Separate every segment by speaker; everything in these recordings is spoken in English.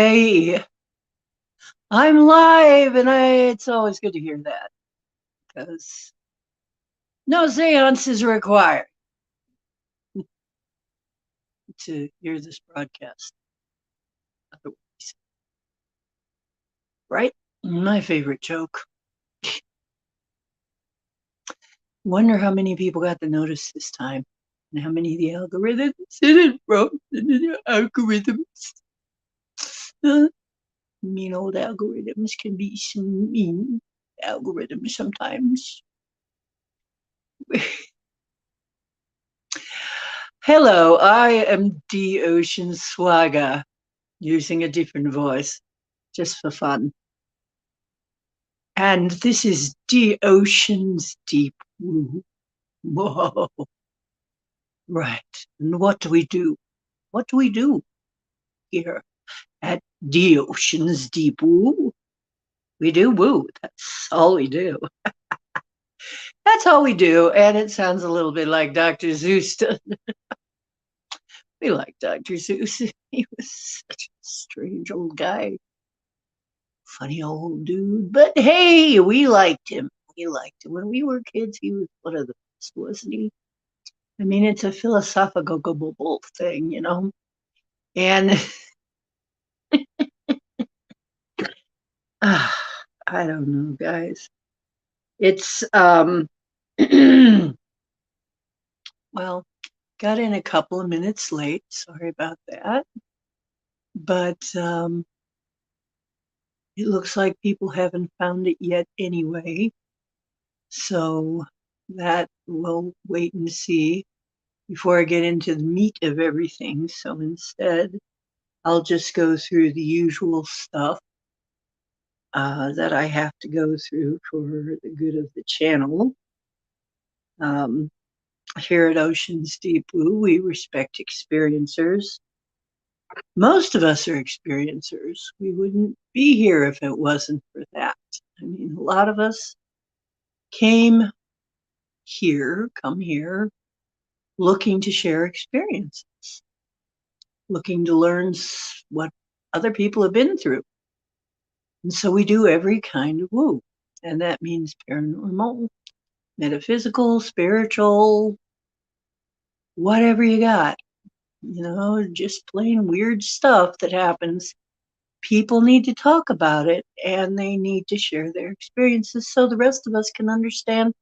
Speaker 1: Hey, I'm live, and it's always good to hear that because no seance is required to hear this broadcast. Otherwise, right? My favorite joke. Wonder how many people got the notice this time, and how many of the algorithms did it from the algorithms. Mean old algorithms can be some mean algorithms sometimes. Hello, I am D Ocean Swagger, using a different voice just for fun. And this is D Ocean's Deep Woo. Whoa. Right. And what do we do? What do we do here at D Ocean's Deep Woo? We do woo. That's all we do. That's all we do. And it sounds a little bit like Dr. Zeus. We like Dr. Zeus. He was such a strange old guy. Funny old dude. But hey, we liked him. We liked him. When we were kids, he was one of the best, wasn't he? I mean, it's a philosophical thing, you know? And I don't know, guys. It's well, got in a couple of minutes late. Sorry about that. But it looks like people haven't found it yet anyway. So that we'll wait and see before I get into the meat of everything. So instead, I'll just go through the usual stuff that I have to go through for the good of the channel. Here at Ocean's Deep Blue, we respect experiencers. Most of us are experiencers. We wouldn't be here if it wasn't for that. I mean, a lot of us come here, looking to share experiences, looking to learn what other people have been through. And so we do every kind of woo. And that means paranormal, metaphysical, spiritual, whatever you got. You know, just plain weird stuff that happens. People need to talk about it, and they need to share their experiences so the rest of us can understand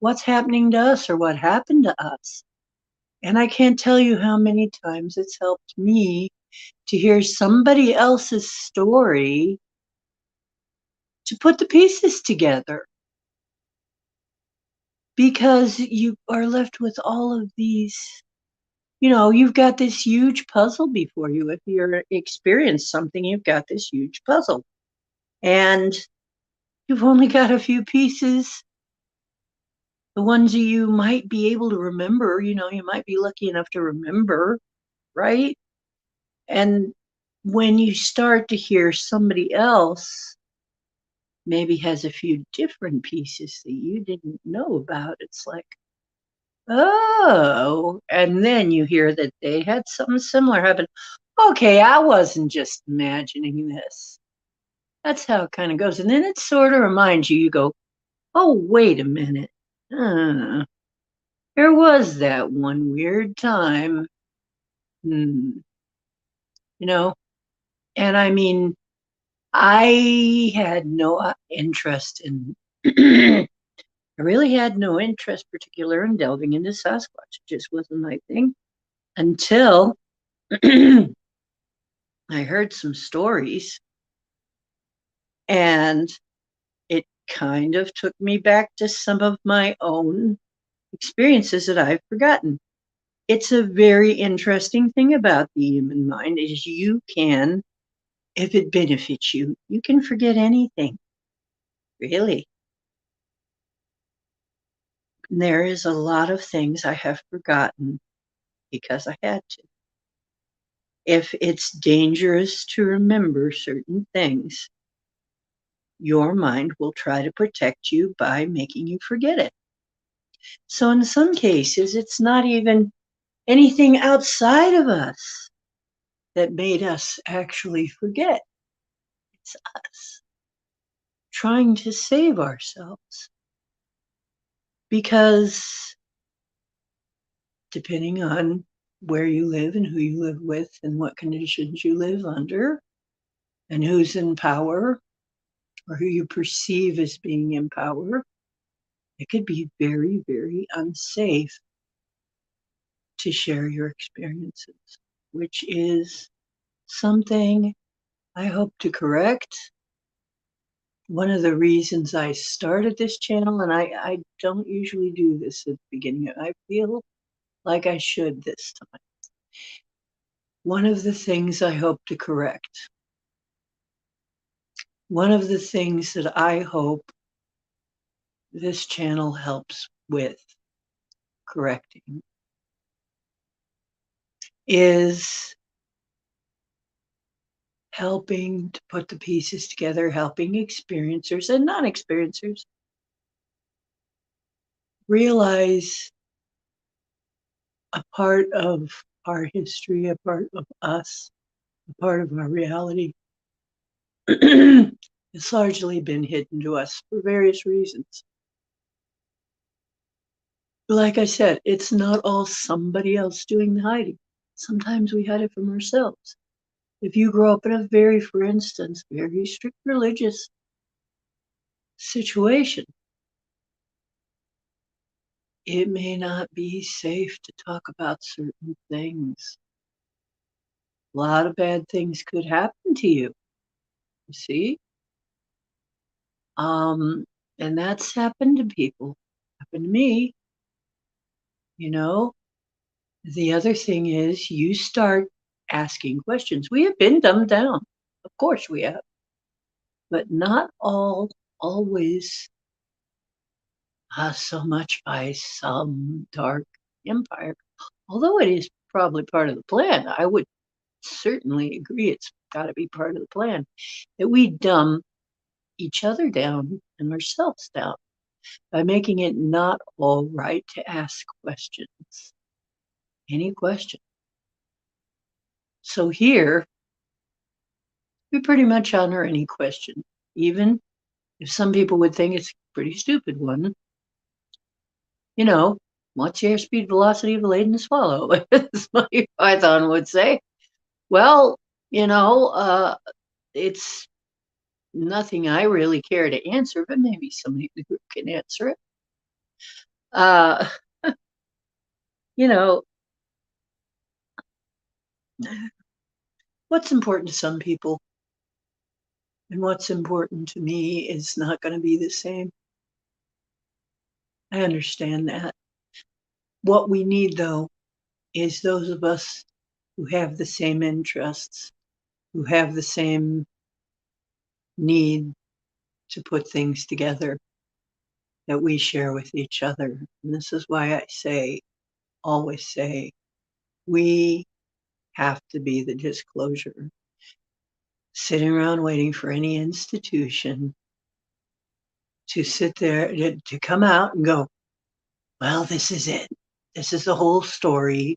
Speaker 1: what's happening to us or what happened to us. And I can't tell you how many times it's helped me to hear somebody else's story to put the pieces together, because you are left with all of these, you know, you've got this huge puzzle before you. If you're experienced something, you've got this huge puzzle, and you've only got a few pieces. The ones you might be able to remember, you know, you might be lucky enough to remember, right? And when you start to hear somebody else maybe has a few different pieces that you didn't know about, it's like, oh, and then you hear that they had something similar happen. Okay, I wasn't just imagining this. That's how it kind of goes. And then it sort of reminds you, you go, oh, wait a minute. There was that one weird time. You know, and I mean, I had no interest in, I really had no interest particular in delving into Sasquatch. It just wasn't my thing until I heard some stories, and it kind of took me back to some of my own experiences that I've forgotten. It's a very interesting thing about the human mind is you can, if it benefits you, you can forget anything, really. And there is a lot of things I have forgotten because I had to. If it's dangerous to remember certain things, your mind will try to protect you by making you forget it. So in some cases, it's not even anything outside of us that made us actually forget. It's us trying to save ourselves. Because depending on where you live and who you live with and what conditions you live under and who's in power or who you perceive as being in power, it could be very, very unsafe to share your experiences, which is something I hope to correct. One of the reasons I started this channel, and I don't usually do this at the beginning, I feel like I should this time. One of the things I hope to correct, one of the things that I hope this channel helps with correcting is helping to put the pieces together, helping experiencers and non-experiencers realize a part of our history, a part of us, a part of our reality has largely been hidden to us for various reasons. Like I said, it's not all somebody else doing the hiding. Sometimes we hide it from ourselves. If you grow up in a very, for instance, very strict religious situation, it may not be safe to talk about certain things. A lot of bad things could happen to you, you see? And that's happened to people, happened to me, you know? The other thing is you start asking questions. We have been dumbed down. Of course we have. But not all always so much by some dark empire. Although it is probably part of the plan, I would certainly agree it's got to be part of the plan that we dumb each other down and ourselves down by making it not all right to ask questions. Any question. So here, we pretty much honor any question, even if some people would think it's a pretty stupid one. You know, what's the airspeed velocity of a laden swallow? As my Python would say. Well, it's nothing I really care to answer, but maybe somebody in the group can answer it. Uh, you know, what's important to some people and what's important to me is not going to be the same. I understand that. What we need, though, is those of us who have the same interests, who have the same need to put things together that we share with each other. And this is why I say, always say, we have to be the disclosure. Sitting around waiting for any institution to sit there, to come out and go, well, this is it. This is the whole story.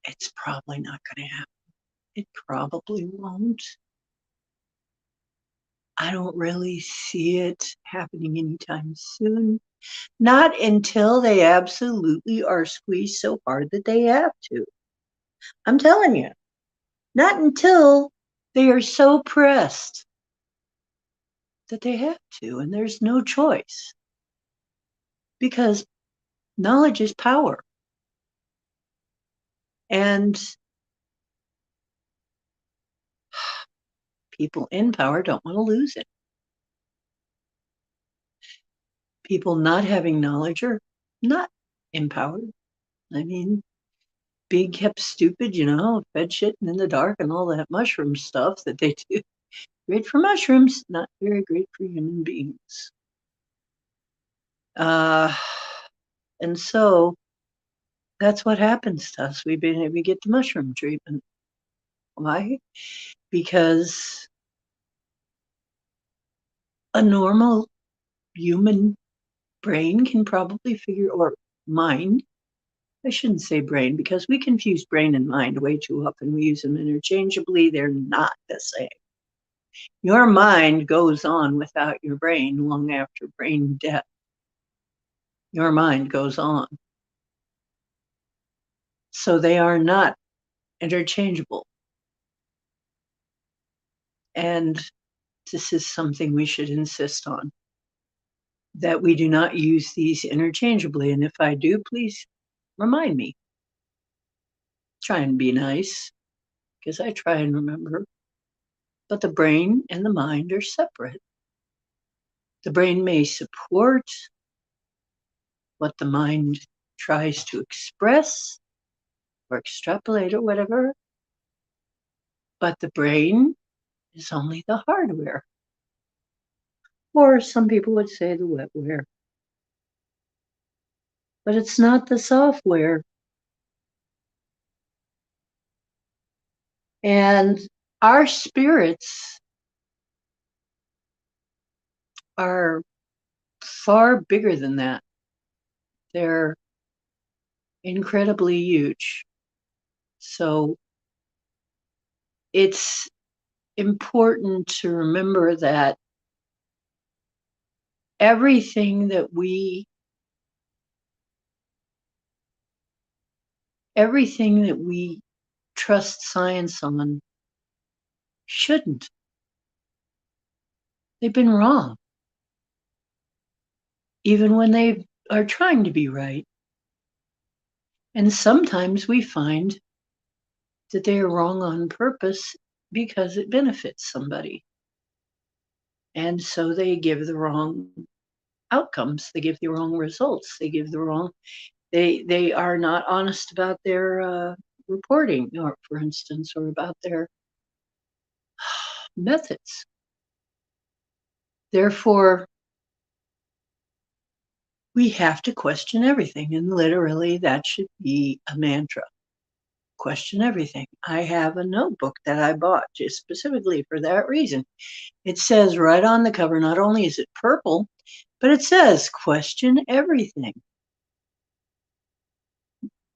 Speaker 1: It's probably not going to happen. It probably won't. I don't really see it happening anytime soon. Not until they absolutely are squeezed so hard that they have to. I'm telling you, not until they are so pressed that they have to, and there's no choice. Because knowledge is power. And people in power don't want to lose it. People not having knowledge are not empowered. I mean, being kept stupid, fed shitting in the dark and all that mushroom stuff that they do. Great for mushrooms, not very great for human beings. And so that's what happens to us. We get the mushroom treatment. Why? Because a normal human brain can probably figure, or mind I shouldn't say brain because we confuse brain and mind way too often. We use them interchangeably. They're not the same. Your mind goes on without your brain long after brain death. Your mind goes on. So they are not interchangeable. And this is something we should insist on, that we do not use these interchangeably. And if I do, please remind me. Try and be nice, because I try and remember. But the brain and the mind are separate. The brain may support what the mind tries to express or extrapolate or whatever, but the brain is only the hardware. Or some people would say the wetware. But it's not the software. And our spirits are far bigger than that. They're incredibly huge. So it's important to remember that everything that we trust science on shouldn't. They've been wrong, even when they are trying to be right. And sometimes we find that they are wrong on purpose because it benefits somebody. And so they give the wrong outcomes. They give the wrong results. They give the wrong, they are not honest about their reporting, or for instance, or about their methods. Therefore, we have to question everything. And literally, that should be a mantra. Question everything. I have a notebook that I bought just specifically for that reason. It says right on the cover, not only is it purple, but it says question everything.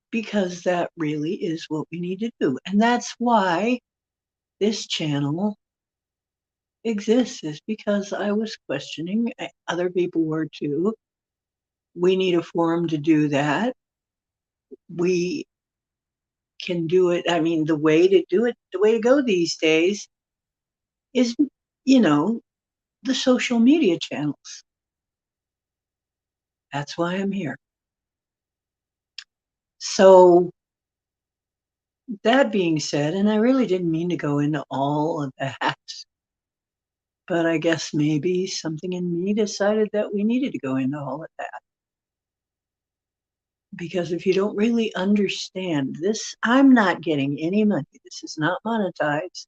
Speaker 1: Because that really is what we need to do. And that's why this channel exists, is because I was questioning. Other people were too. We need a forum to do that. We can do it. I mean, the way to do it, the way to go these days is, the social media channels. That's why I'm here. So that being said, and I really didn't mean to go into all of that, but I guess maybe something in me decided that we needed to go into all of that. Because if you don't really understand this, I'm not getting any money. This is not monetized.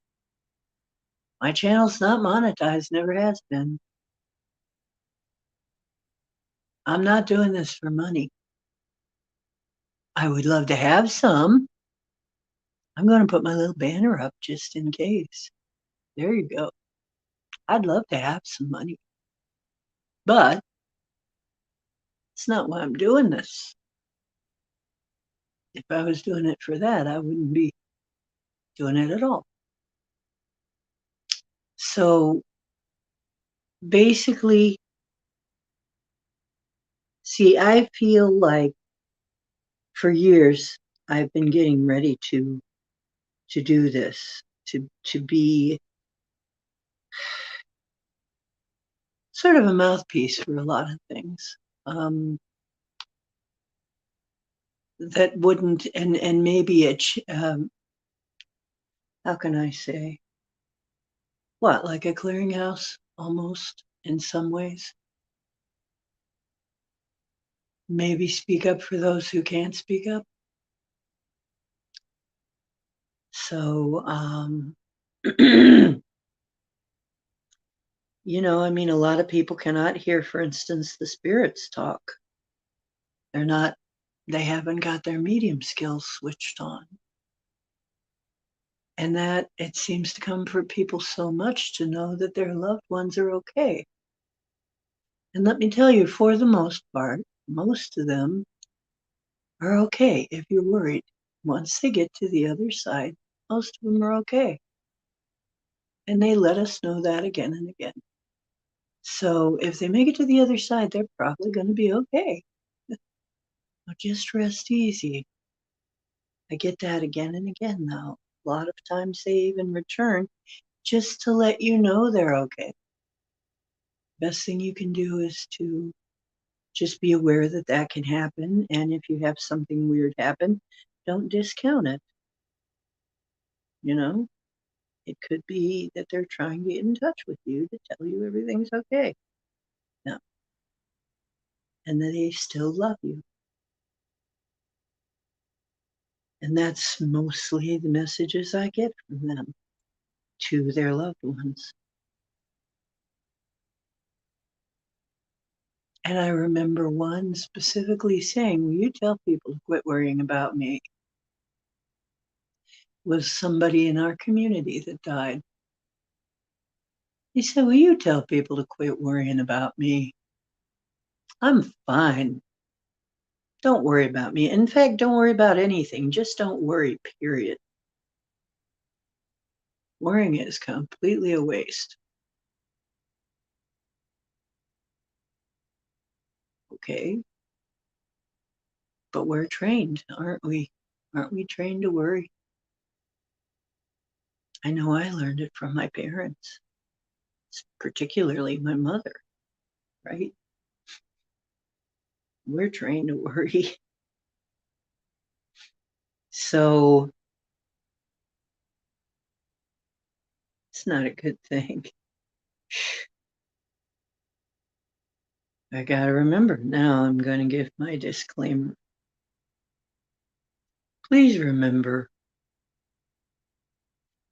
Speaker 1: My channel's not monetized, never has been. I'm not doing this for money. I would love to have some. I'm going to put my little banner up just in case. There you go. I'd love to have some money. But it's not why I'm doing this. If I was doing it for that, I wouldn't be doing it at all. So basically, see, I feel like for years I've been getting ready to do this, to be sort of a mouthpiece for a lot of things. That wouldn't, and maybe how can I say, what, like a clearinghouse almost in some ways. Maybe speak up for those who can't speak up. So, I mean, a lot of people cannot hear, for instance, the spirits talk. They haven't got their medium skills switched on. And that it seems to come for people so much to know that their loved ones are okay. And let me tell you, for the most part, most of them are okay if you're worried. Once they get to the other side, most of them are okay. And they let us know that again and again. So if they make it to the other side, they're probably going to be okay. Now just rest easy. I get that again and again now. A lot of times they even return just to let you know they're okay. Best thing you can do is to just be aware that that can happen. And if you have something weird happen, don't discount it. You know, it could be that they're trying to get in touch with you to tell you everything's okay. No. And that they still love you. And that's mostly the messages I get from them to their loved ones. And I remember one specifically saying, will you tell people to quit worrying about me? Was somebody in our community that died. He said, will you tell people to quit worrying about me? I'm fine. Don't worry about me. In fact, don't worry about anything. Just don't worry, period. Worrying is completely a waste. Okay. But we're trained, aren't we? Aren't we trained to worry? I know I learned it from my parents, particularly my mother, right? We're trained to worry. So it's not a good thing. I got to remember now, I'm going to give my disclaimer. Please remember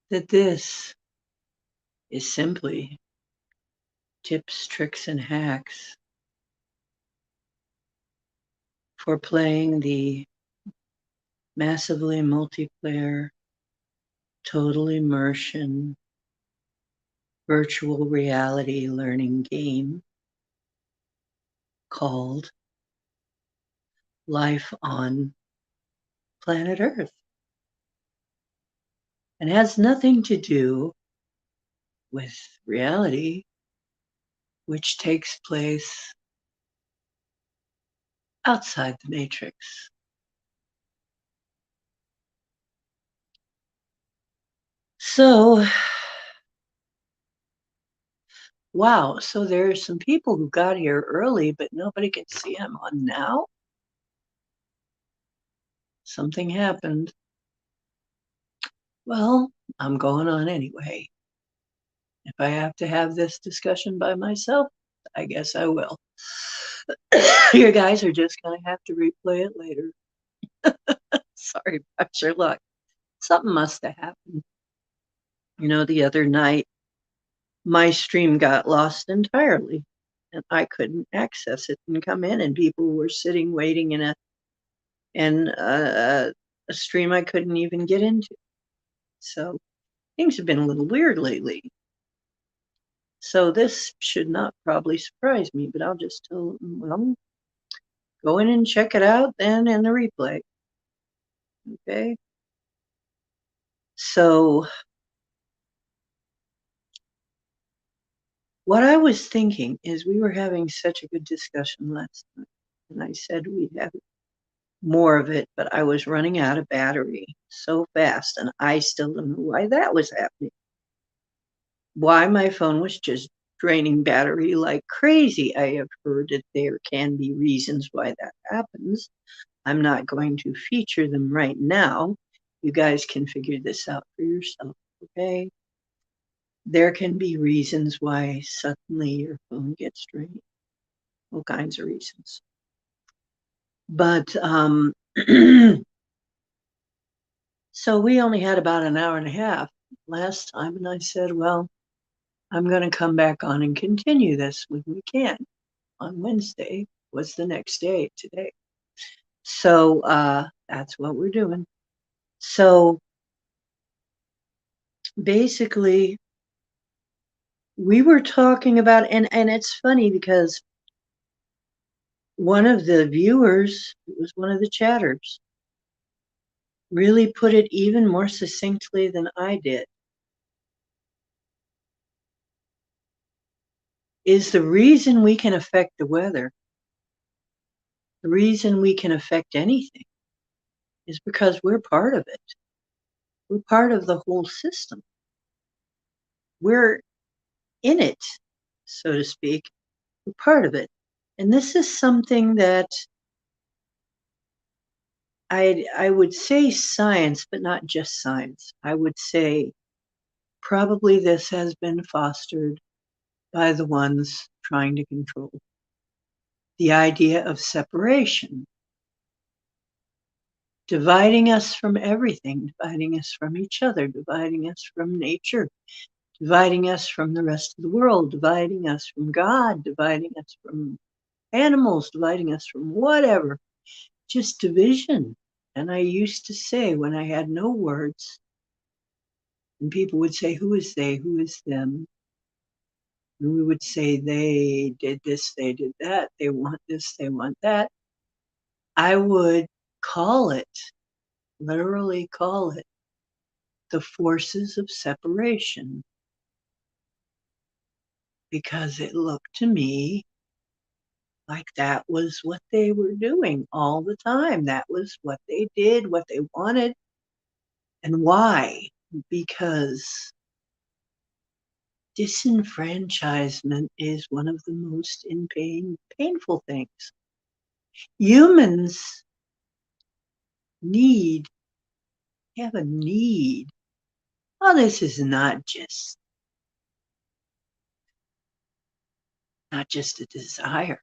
Speaker 1: that this is simply tips, tricks, and hacks for playing the massively multiplayer, total immersion, virtual reality learning game called Life on Planet Earth. And has nothing to do with reality, which takes place outside the matrix. So, wow, so there are some people who got here early, but nobody can see them on now? Something happened. Well, I'm going on anyway. If I have to have this discussion by myself, I guess I will. You guys are just going to have to replay it later. Sorry about your luck. Something must have happened. You know, the other night, my stream got lost entirely and I couldn't access it and come in, and people were sitting waiting in a stream I couldn't even get into. So things have been a little weird lately. So this should not probably surprise me, but I'll just tell them, well, go in and check it out then in the replay. Okay. So what I was thinking is we were having such a good discussion last night, and I said we'd have more of it, but I was running out of battery so fast, and I still don't know why that was happening. Why my phone was just draining battery like crazy. I have heard that there can be reasons why that happens. I'm not going to feature them right now. You guys can figure this out for yourself, okay? There can be reasons why suddenly your phone gets drained. All kinds of reasons. But so we only had about an hour and a half last time, and I said, well, I'm going to come back on and continue this when we can. On Wednesday was the next day today. So that's what we're doing. So basically, we were talking about, and it's funny because one of the viewers, it was one of the chatters, really put it even more succinctly than I did. Is the reason we can affect the weather, the reason we can affect anything, is because we're part of it. We're part of the whole system. We're in it, so to speak. We're part of it. And this is something that I would say science, but not just science. I would say probably this has been fostered by the ones trying to control. The idea of separation, dividing us from everything, dividing us from each other, dividing us from nature, dividing us from the rest of the world, dividing us from God, dividing us from animals, dividing us from whatever, just division. And I used to say when I had no words, and people would say, who is they, who is them? And we would say, they did this, they did that, they want this, they want that. I would call it, literally call it, the forces of separation, because it looked to me like that was what they were doing all the time. That was what they did, what they wanted. And why? Because disenfranchisement is one of the most painful things. Humans have a need. Oh, this is not just a desire.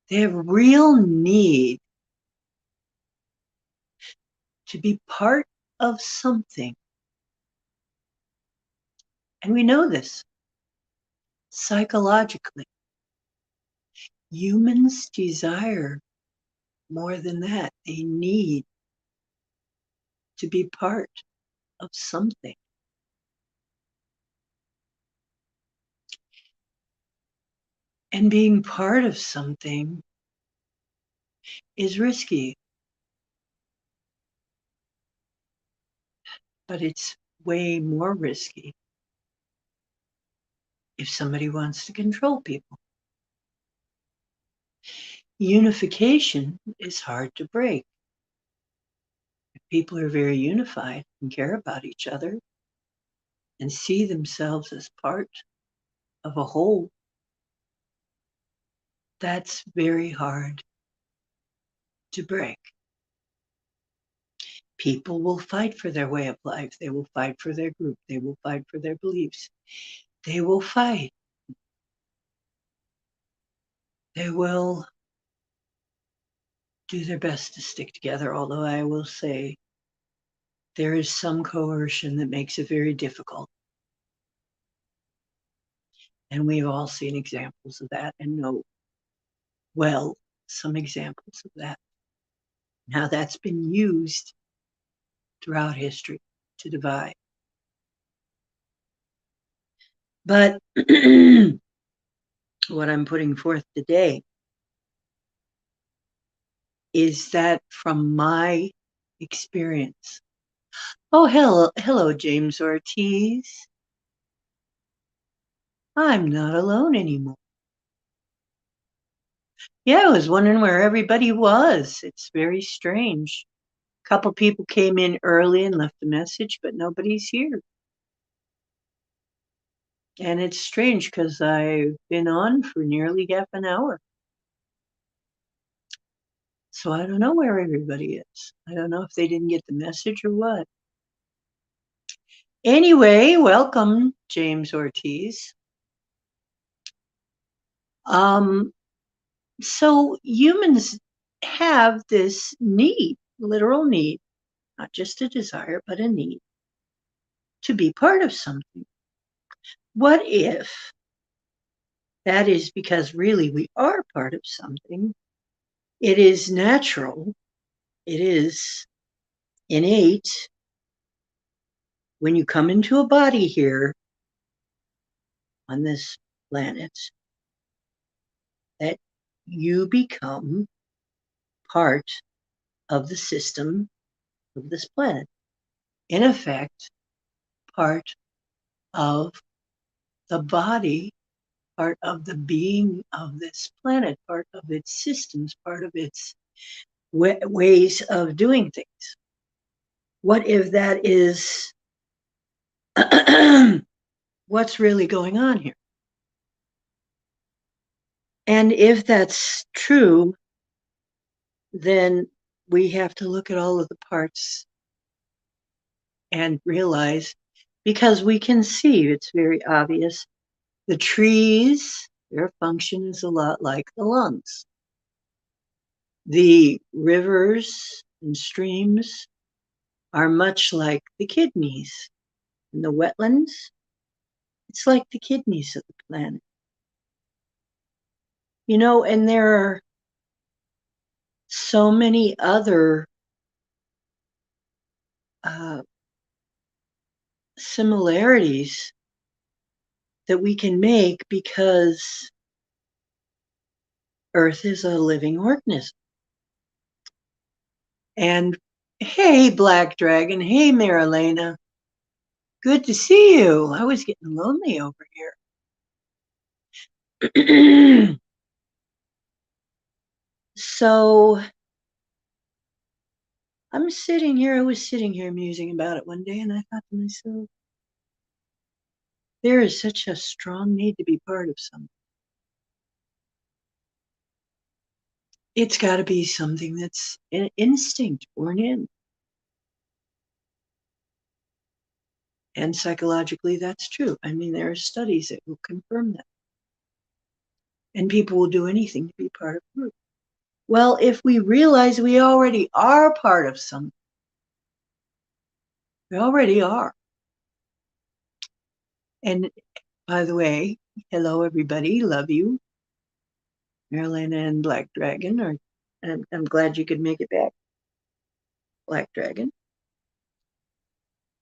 Speaker 1: They have real need to be part of something. And we know this psychologically. Humans desire more than that. They need to be part of something. And being part of something is risky, but it's way more risky if somebody wants to control people. Unification is hard to break. If people are very unified and care about each other and see themselves as part of a whole, that's very hard to break. People will fight for their way of life. They will fight for their group. They will fight for their beliefs. They will fight. They will do their best to stick together, although I will say there is some coercion that makes it very difficult. And we've all seen examples of that and know well some examples of that. How that's been used throughout history to divide. But what I'm putting forth today is that from my experience. Oh, hello, James Ortiz. I'm not alone anymore. Yeah, I was wondering where everybody was. It's very strange. A couple people came in early and left a message, but nobody's here. And it's strange because I've been on for nearly half an hour. So I don't know where everybody is. I don't know if they didn't get the message or what. Anyway, welcome, James Ortiz. So humans have this need, literal need, not just a desire, but a need to be part of something. What if that is because really we are part of something? It is natural. It is innate. When you come into a body here on this planet, you become part of the system of this planet. In effect, part of the body, part of the being of this planet, part of its systems, part of its ways of doing things. What if that is what's really going on here? And if that's true, then we have to look at all of the parts and realize, because we can see, it's very obvious, the trees, their function is a lot like the lungs. The rivers and streams are much like the kidneys. And the wetlands, it's like the kidneys of the planet. You know, and there are so many other similarities that we can make because Earth is a living organism. And hey, Black Dragon. Hey, Marilena. Good to see you. I was getting lonely over here. So I was sitting here musing about it one day, and I thought to myself, there is such a strong need to be part of something. It's got to be something that's an instinct born in. And psychologically, that's true. I mean, there are studies that will confirm that. And people will do anything to be part of a group. Well, if we realize we already are part of something, we already are. And by the way, hello, everybody. Love you. Marilena and Black Dragon. I'm glad you could make it back, Black Dragon.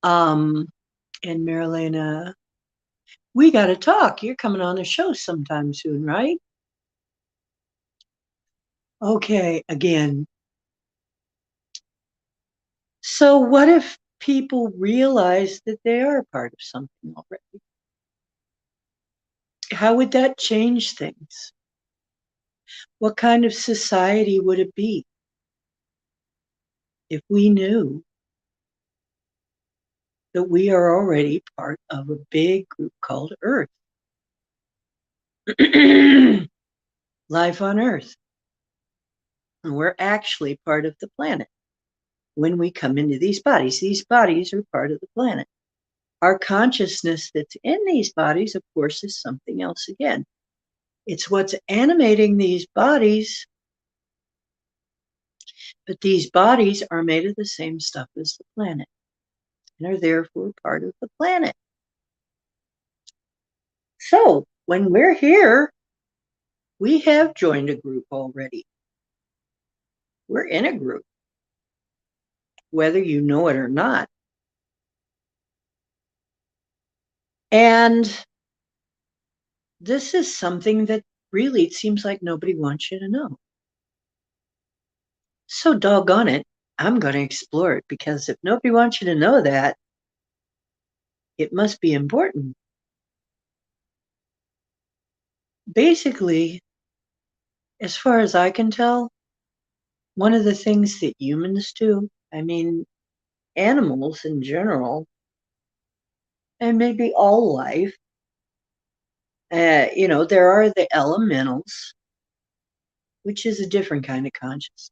Speaker 1: And Marilena, we got to talk. You're coming on the show sometime soon, right? Okay, again. So what if people realize that they are part of something already? How would that change things? What kind of society would it be if we knew that we are already part of a big group called Earth? Life on Earth. And we're actually part of the planet. When we come into these bodies are part of the planet. Our consciousness that's in these bodies, of course, is something else again. It's what's animating these bodies, but these bodies are made of the same stuff as the planet and are therefore part of the planet. So when we're here, we have joined a group already. We're in a group, whether you know it or not. And this is something that really it seems like nobody wants you to know. So doggone it, I'm going to explore it, because if nobody wants you to know that, it must be important. Basically, as far as I can tell, one of the things that humans do, I mean, animals in general, and maybe all life, there are the elementals, which is a different kind of consciousness,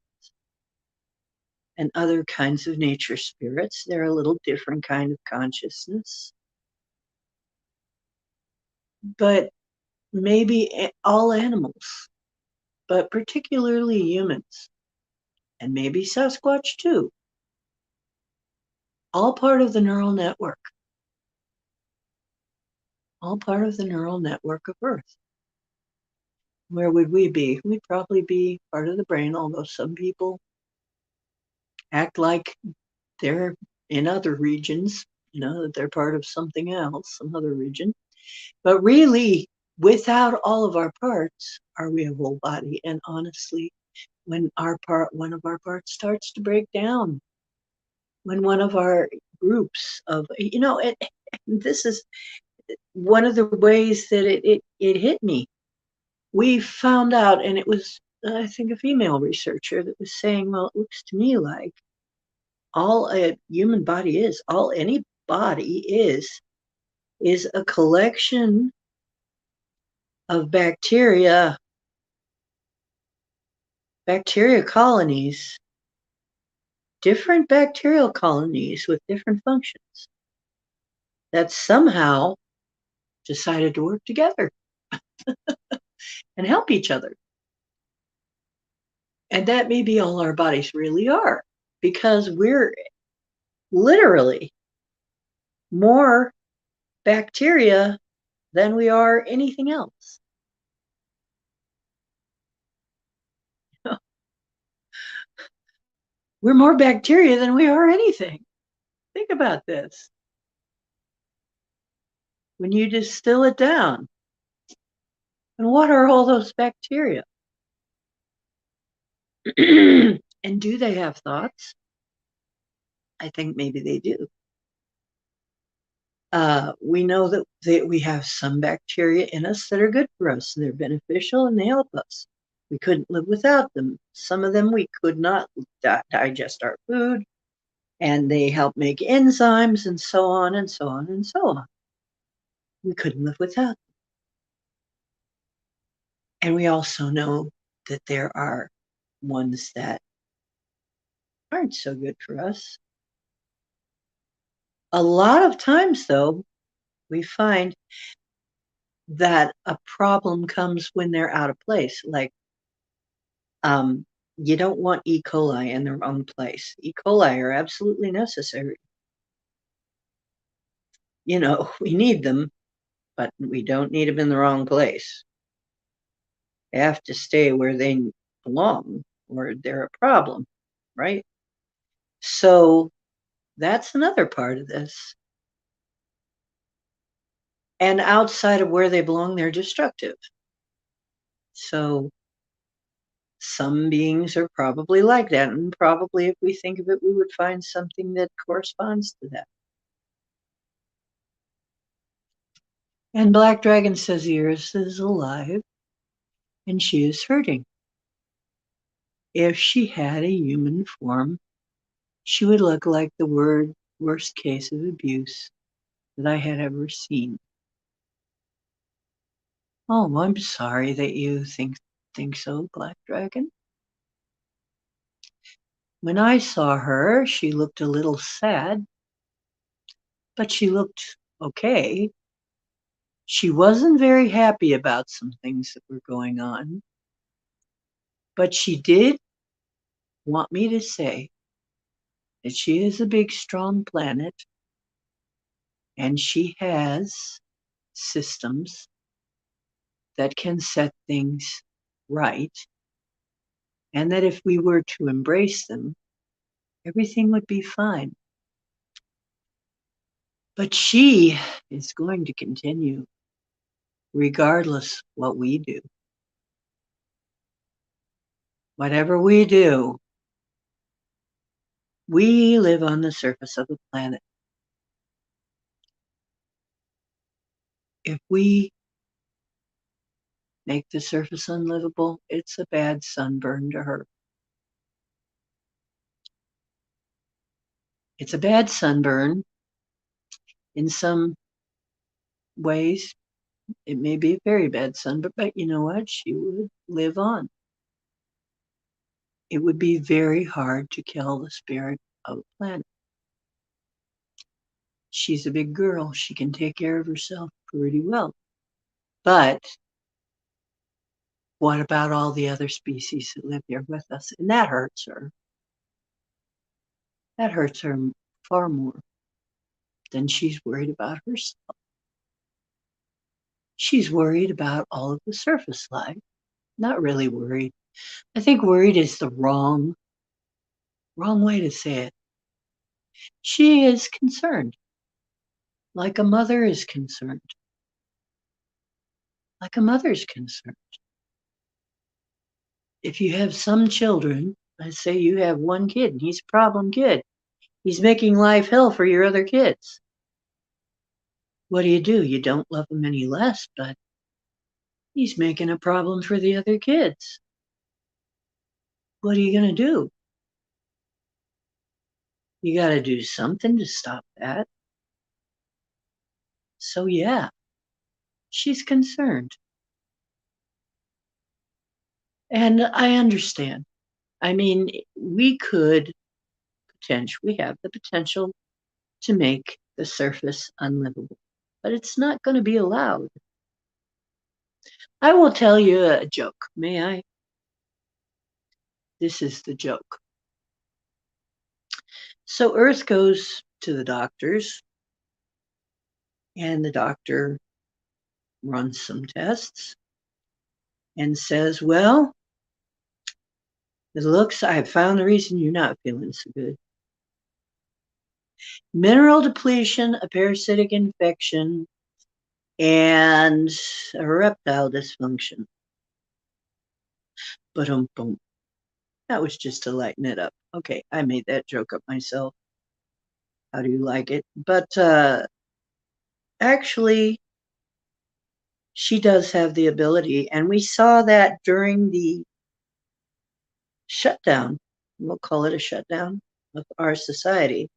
Speaker 1: and other kinds of nature spirits. They're a little different kind of consciousness. But maybe all animals, but particularly humans, and maybe Sasquatch too, all part of the neural network, all part of the neural network of Earth. Where would we be? We'd probably be part of the brain, although some people act like they're in other regions, that they're part of something else, some other region. But really, Without all of our parts, are we a whole body? And honestly, when one of our parts starts to break down, when one of our groups of, this is one of the ways that it hit me. We found out, and it was, I think, a female researcher that was saying, well, it looks to me like all a human body is, all any body is a collection of bacteria colonies, different bacterial colonies with different functions that somehow decided to work together and help each other. And that may be all our bodies really are, because we're literally more bacteria than we are anything else. We're more bacteria than we are anything. Think about this. When you distill it down, and what are all those bacteria? And do they have thoughts? I think maybe they do. We know that we have some bacteria in us that are good for us. They're beneficial and they help us. We couldn't live without them. Some of them we could not digest our food, and they help make enzymes and so on and so on and so on. We couldn't live without them. And we also know that there are ones that aren't so good for us. A lot of times, though, we find that a problem comes when they're out of place. Like, you don't want E. coli in the wrong place. E. coli are absolutely necessary. We need them, but we don't need them in the wrong place. They have to stay where they belong, or they're a problem, right? So that's another part of this. And outside of where they belong, they're destructive. So some beings are probably like that. And probably if we think of it, we would find something that corresponds to that. And Black Dragon says Iris is alive and she is hurting. If she had a human form, she would look like the worst case of abuse that I had ever seen. Oh, I'm sorry that you think so, Black Dragon. When I saw her, she looked a little sad, but she looked okay. She wasn't very happy about some things that were going on, but she did want me to say that she is a big, strong planet and she has systems that can set things right, and that if we were to embrace them, everything would be fine. But she is going to continue regardless what we do. Whatever we do, we live on the surface of the planet. If we make the surface unlivable, it's a bad sunburn to her. It's a bad sunburn. In some ways, it may be a very bad sunburn, but you know what? She would live on. It would be very hard to kill the spirit of the planet. She's a big girl. She can take care of herself pretty well. But what about all the other species that live here with us? And that hurts her. That hurts her far more than she's worried about herself. She's worried about all of the surface life. Not really worried. I think worried is the wrong way to say it. She is concerned, like a mother is concerned. like a mother's concerned. If you have some children, let's say you have one kid and he's a problem kid, he's making life hell for your other kids. What do? You don't love him any less, but he's making a problem for the other kids. What are you going to do? You got to do something to stop that. So, yeah, she's concerned. And I understand. I mean, we have the potential to make the surface unlivable, but it's not going to be allowed. I will tell you a joke. May I? This is the joke. So Earth goes to the doctors, and the doctor runs some tests and says, well, it looks, I've found the reason you're not feeling so good. Mineral depletion, a parasitic infection, and a erectile dysfunction. Boom. That was just to lighten it up. Okay, I made that joke up myself. How do you like it? But actually, she does have the ability, and we saw that during the shutdown. We'll call it a shutdown of our society.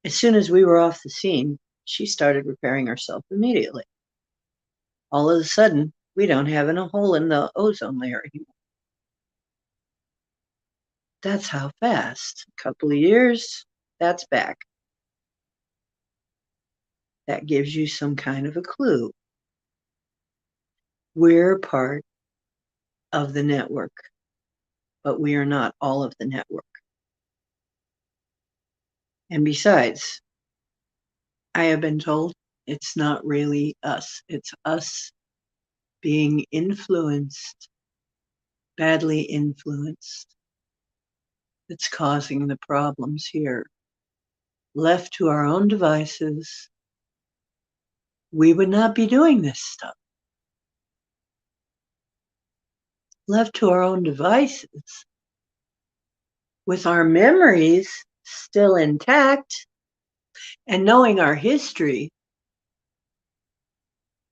Speaker 1: As soon as we were off the scene, she started repairing herself immediately. All of a sudden, we don't have a hole in the ozone layer anymore. That's how fast. A couple of years, that's back. That gives you some kind of a clue. We're part of the network, but we are not all of the network. And besides, I have been told it's not really us. It's us being influenced, badly influenced, that's causing the problems here. Left to our own devices, we would not be doing this stuff. Left to our own devices, with our memories still intact and knowing our history,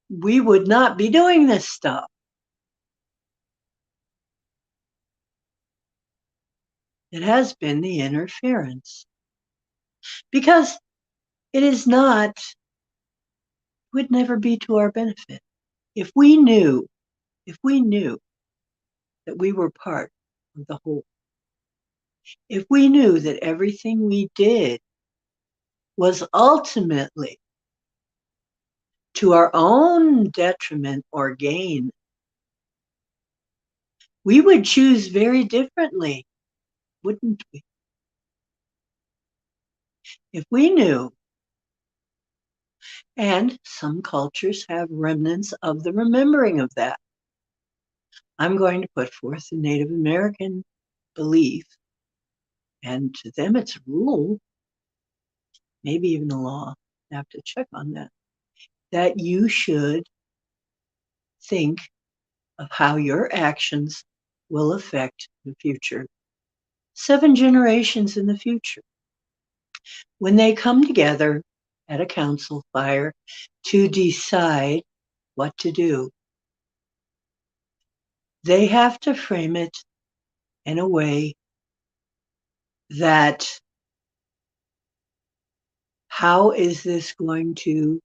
Speaker 1: we would not be doing this stuff. It has been the interference. Because it is not, would never be to our benefit. If we knew that we were part of the whole, if we knew that everything we did was ultimately to our own detriment or gain, we would choose very differently, wouldn't we? If we knew, and some cultures have remnants of the remembering of that. I'm going to put forth the Native American belief, and to them it's a rule, maybe even a law. I have to check on that. That you should think of how your actions will affect the future. 7 generations in the future. When they come together at a council fire to decide what to do, they have to frame it in a way that how is this going to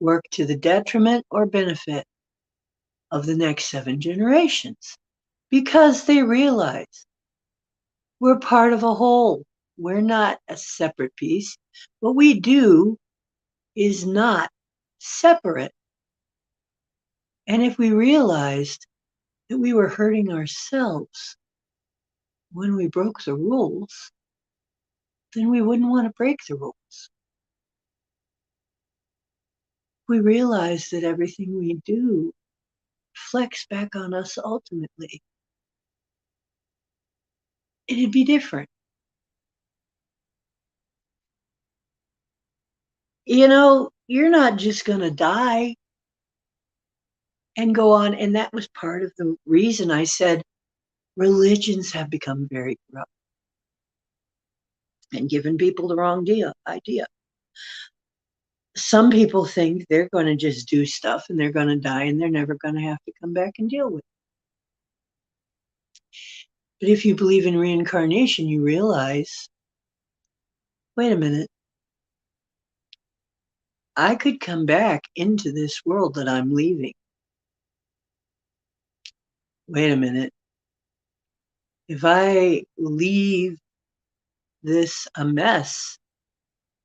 Speaker 1: work to the detriment or benefit of the next 7 generations? Because they realize we're part of a whole. We're not a separate piece. What we do is not separate. And if we realized that we were hurting ourselves when we broke the rules, then we wouldn't want to break the rules. We realize that everything we do reflects back on us ultimately. It'd be different. You know, you're not just going to die. and go on. And that was part of the reason I said religions have become very corrupt and given people the wrong idea. Some people think they're going to just do stuff and they're going to die and they're never going to have to come back and deal with it. But if you believe in reincarnation, you realize, wait a minute, I could come back into this world that I'm leaving. Wait a minute. If I leave this a mess,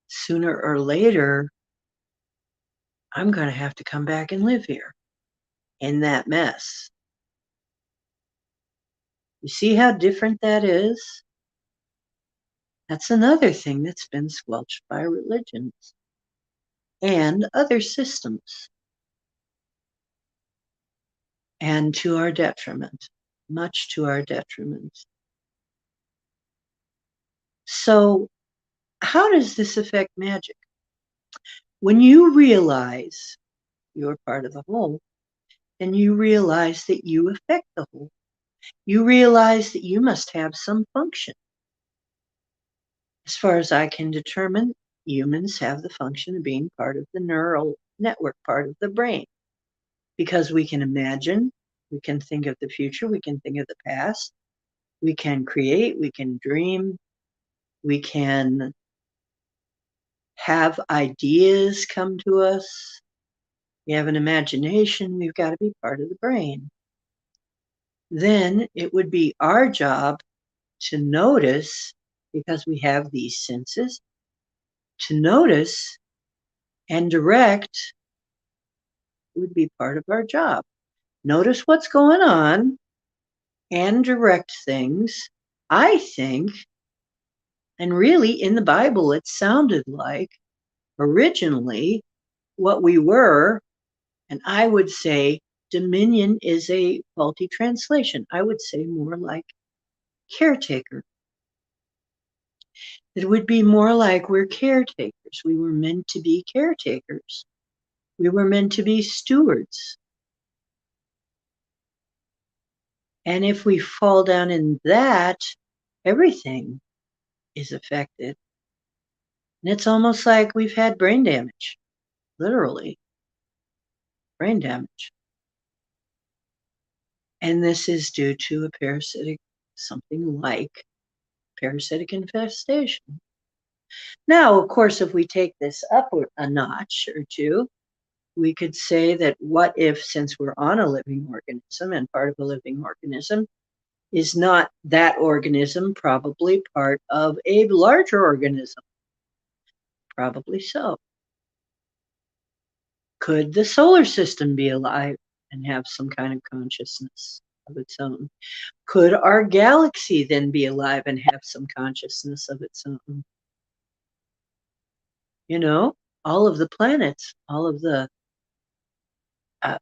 Speaker 1: sooner or later, I'm going to have to come back and live here in that mess. You see how different that is? That's another thing that's been squelched by religions and other systems, and to our detriment, much to our detriment. So, how does this affect magic? When you realize you're part of the whole, and you realize that you affect the whole, you realize that you must have some function. As far as I can determine, humans have the function of being part of the neural network, part of the brain, because we can imagine, we can think of the future, we can think of the past, we can create, we can dream, we can have ideas come to us. We have an imagination, we've got to be part of the brain. Then it would be our job to notice, because we have these senses, to notice and direct would be part of our job. Notice what's going on and direct things. I think, and really in the Bible, it sounded like originally what we were, and I would say dominion is a faulty translation. I would say more like caretaker. It would be more like we're caretakers. We were meant to be caretakers. We were meant to be stewards. And if we fall down in that, everything is affected. And it's almost like we've had brain damage, literally, brain damage. And this is due to a parasitic, something like parasitic infestation. Now, of course, if we take this up a notch or two, we could say that what if, since we're on a living organism and part of a living organism, is not that organism probably part of a larger organism? Probably so. Could the solar system be alive and have some kind of consciousness of its own? Could our galaxy then be alive and have some consciousness of its own? You know, all of the planets, all of the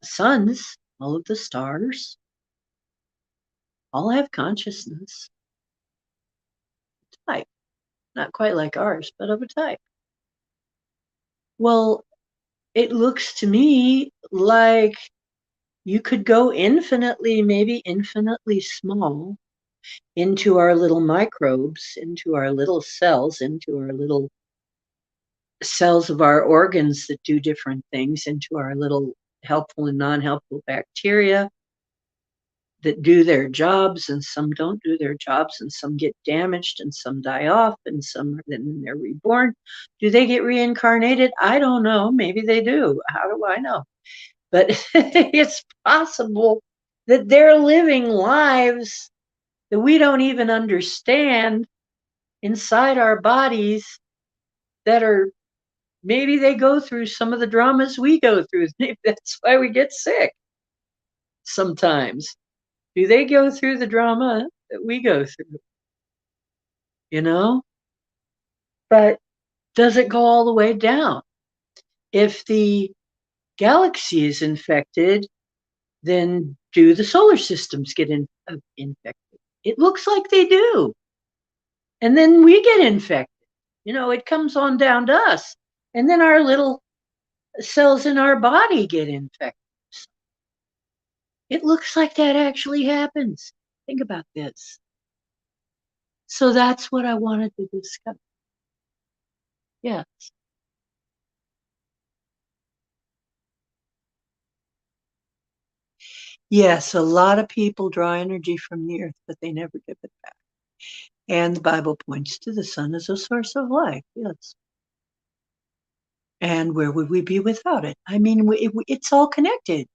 Speaker 1: suns, all of the stars, all have consciousness. Type. Not quite like ours, but of a type. Well, it looks to me like you could go infinitely, maybe infinitely small into our little microbes, into our little cells, into our little cells of our organs that do different things, into our little helpful and non-helpful bacteria that do their jobs, and some don't do their jobs, and some get damaged, and some die off, and some then they're reborn. Do they get reincarnated? I don't know. Maybe they do. How do I know? But it's possible that they're living lives that we don't even understand inside our bodies, that are, maybe they go through some of the dramas we go through. Maybe that's why we get sick sometimes. Do they go through the drama that we go through? You know? But does it go all the way down? If the galaxy is infected, then do the solar systems get infected? It looks like they do. And then we get infected. You know, it comes on down to us. And then our little cells in our body get infected. It looks like that actually happens. Think about this. So that's what I wanted to discuss. Yeah. Yes, a lot of people draw energy from the earth, but they never give it back. And the Bible points to the sun as a source of life. Yes. And where would we be without it? I mean, it's all connected.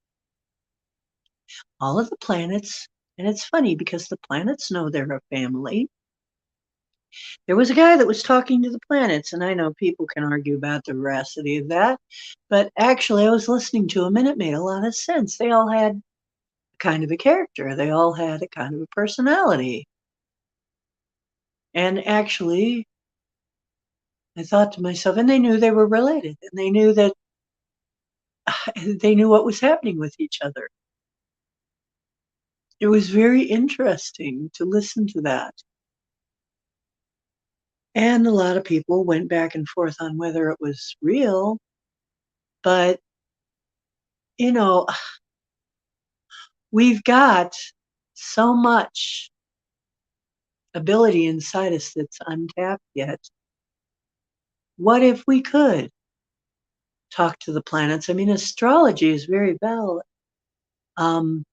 Speaker 1: All of the planets. And it's funny because the planets know they're a family. There was a guy that was talking to the planets, and I know people can argue about the veracity of that, but actually, I was listening to him and it made a lot of sense. They all had kind of a character, they all had a kind of a personality. And actually, I thought to myself, and they knew they were related, and they knew that they knew what was happening with each other. It was very interesting to listen to that. And a lot of people went back and forth on whether it was real, but you know, we've got so much ability inside us that's untapped yet. What if we could talk to the planets? I mean, astrology is very valid. Um,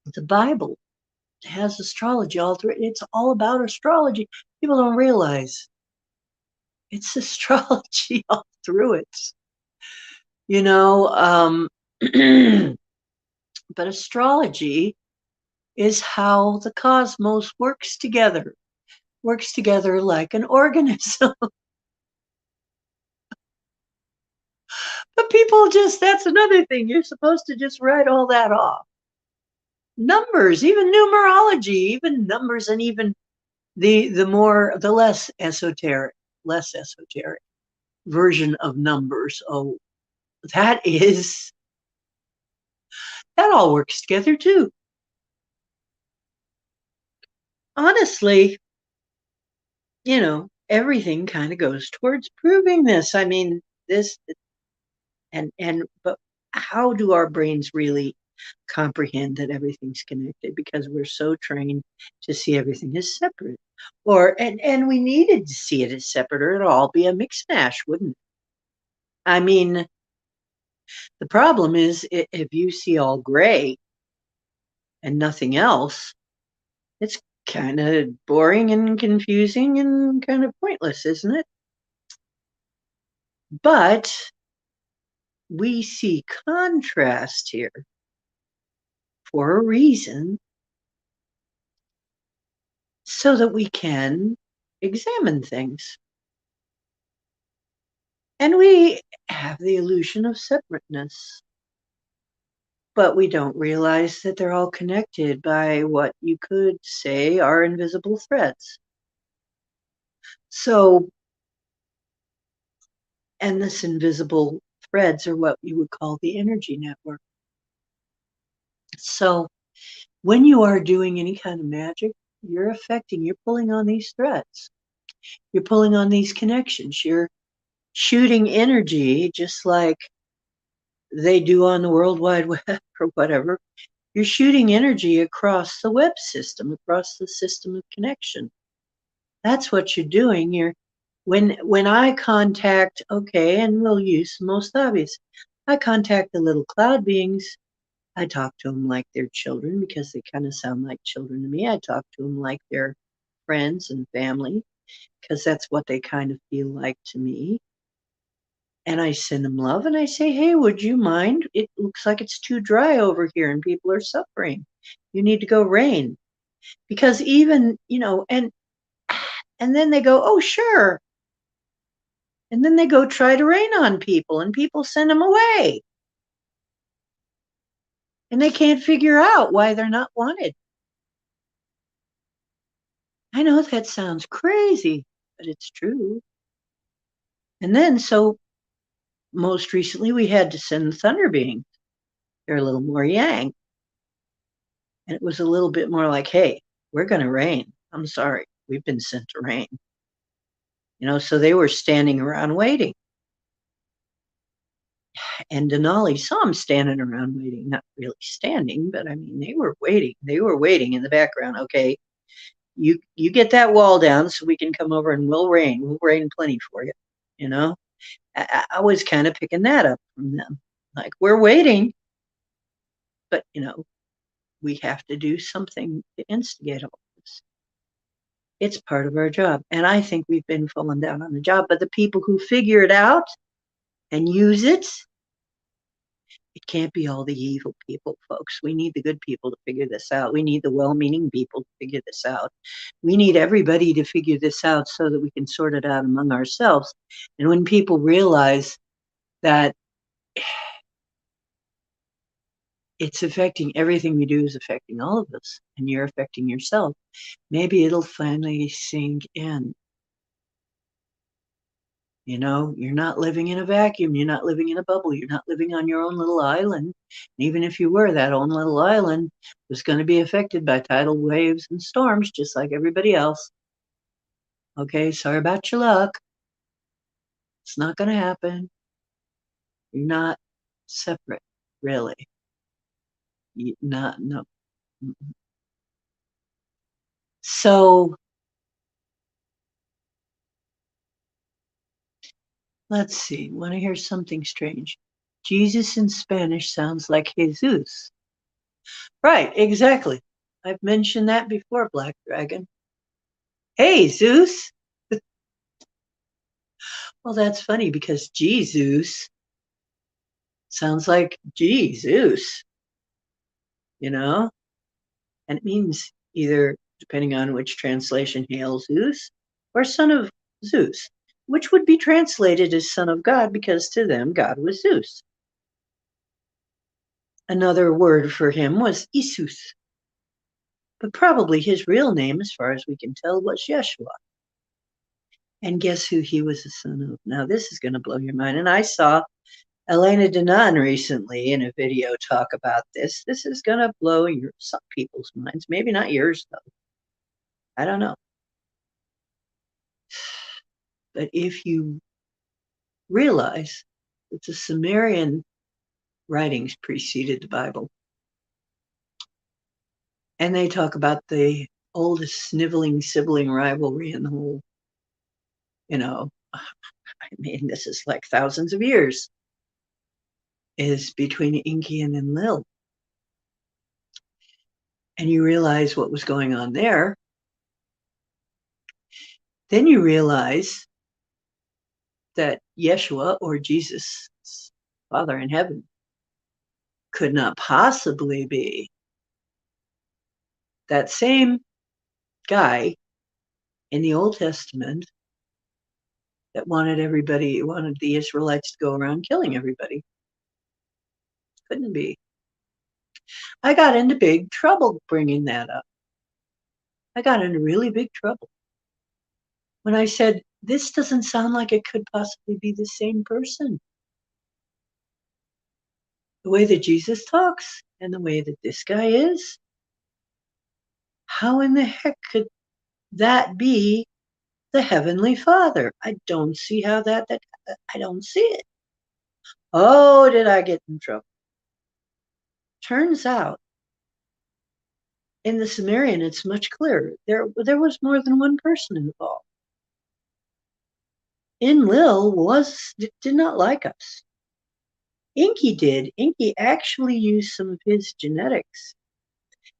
Speaker 1: the Bible has astrology all through it. It's all about astrology. People don't realize it's astrology all through it. You know, but astrology is how the cosmos works together like an organism. But people just, that's another thing. You're supposed to just write all that off. Numbers, even numerology, even numbers, and even the less esoteric version of numbers. Oh, that is, that all works together too. Honestly, everything kind of goes towards proving this. I mean, this but how do our brains really comprehend that everything's connected? Because we're so trained to see everything as separate, and we needed to see it as separate, or it'd all be a mix mash, wouldn't it? I mean, the problem is if you see all gray and nothing else, it's kind of boring and confusing and kind of pointless, isn't it? But we see contrast here for a reason, so that we can examine things. And we have the illusion of separateness, but we don't realize that they're all connected by what you could say are invisible threads. So, and this invisible threads are what you would call the energy network. So, when you are doing any kind of magic, you're pulling on these threads. You're pulling on these connections. You're shooting energy just like they do on the World Wide Web or whatever. You're shooting energy across the web system, across the system of connection. That's what you're doing. When I contact, okay, and we'll use the most obvious. I contact the little cloud beings. I talk to them like they're children because they kind of sound like children to me. I talk to them like they're friends and family because that's what they kind of feel like to me. And I send them love and I say, hey, would you mind? It looks like it's too dry over here and people are suffering. You need to go rain. Because even, and then they go, oh, sure. And then they go try to rain on people and people send them away. And they can't figure out why they're not wanted. I know that sounds crazy, but it's true. And then, so most recently, we had to send the thunder beings. They're a little more yang. And it was a little bit more like, hey, we're going to rain. I'm sorry. We've been sent to rain. So they were standing around waiting. And Denali saw them standing around waiting, not really standing, but I mean, they were waiting. They were waiting in the background. Okay, you get that wall down so we can come over and we'll rain. We'll rain plenty for you. You know, I was kind of picking that up from them. Like, we're waiting, but we have to do something to instigate all this. It's part of our job. And I think we've been falling down on the job, but the people who figure it out and use it can't be all the evil people, folks. We need the good people to figure this out. We need the well-meaning people to figure this out. We need everybody to figure this out so that we can sort it out among ourselves. And when people realize that it's affecting everything we do is affecting all of us, and you're affecting yourself, maybe it'll finally sink in. You're not living in a vacuum. You're not living in a bubble. You're not living on your own little island. And even if you were, that own little island was going to be affected by tidal waves and storms, just like everybody else. Okay, sorry about your luck. It's not going to happen. You're not separate, really. No. So let's see. Want to hear something strange? Jesus in Spanish sounds like Jesus. Right, exactly. I've mentioned that before, Black Dragon. Hey, Zeus. Well, that's funny because Jesus sounds like Jesus, and it means either, depending on which translation, hail Zeus or son of Zeus, which would be translated as son of God because to them, God was Zeus. Another word for him was Isus, but probably his real name, as far as we can tell, was Yeshua. And guess who he was the son of? Now, this is going to blow your mind. And I saw Elena Denon recently in a video talk about this. This is going to blow some people's minds. Maybe not yours, though. I don't know. But if you realize that the Sumerian writings preceded the Bible, and they talk about the oldest sniveling sibling rivalry in the whole, I mean, this is like thousands of years, is between Enki and Enlil. And you realize what was going on there, then you realize that Yeshua, or Jesus, Father in heaven, could not possibly be that same guy in the Old Testament that wanted the Israelites to go around killing everybody. Couldn't be. I got into big trouble bringing that up. I got into really big trouble when I said, this doesn't sound like it could possibly be the same person. The way that Jesus talks and the way that this guy is, how in the heck could that be the Heavenly Father? I don't see how I don't see it. Oh, did I get in trouble? Turns out, in the Sumerian, it's much clearer. There was more than one person involved. Enlil did not like us. Enki did. Enki actually used some of his genetics.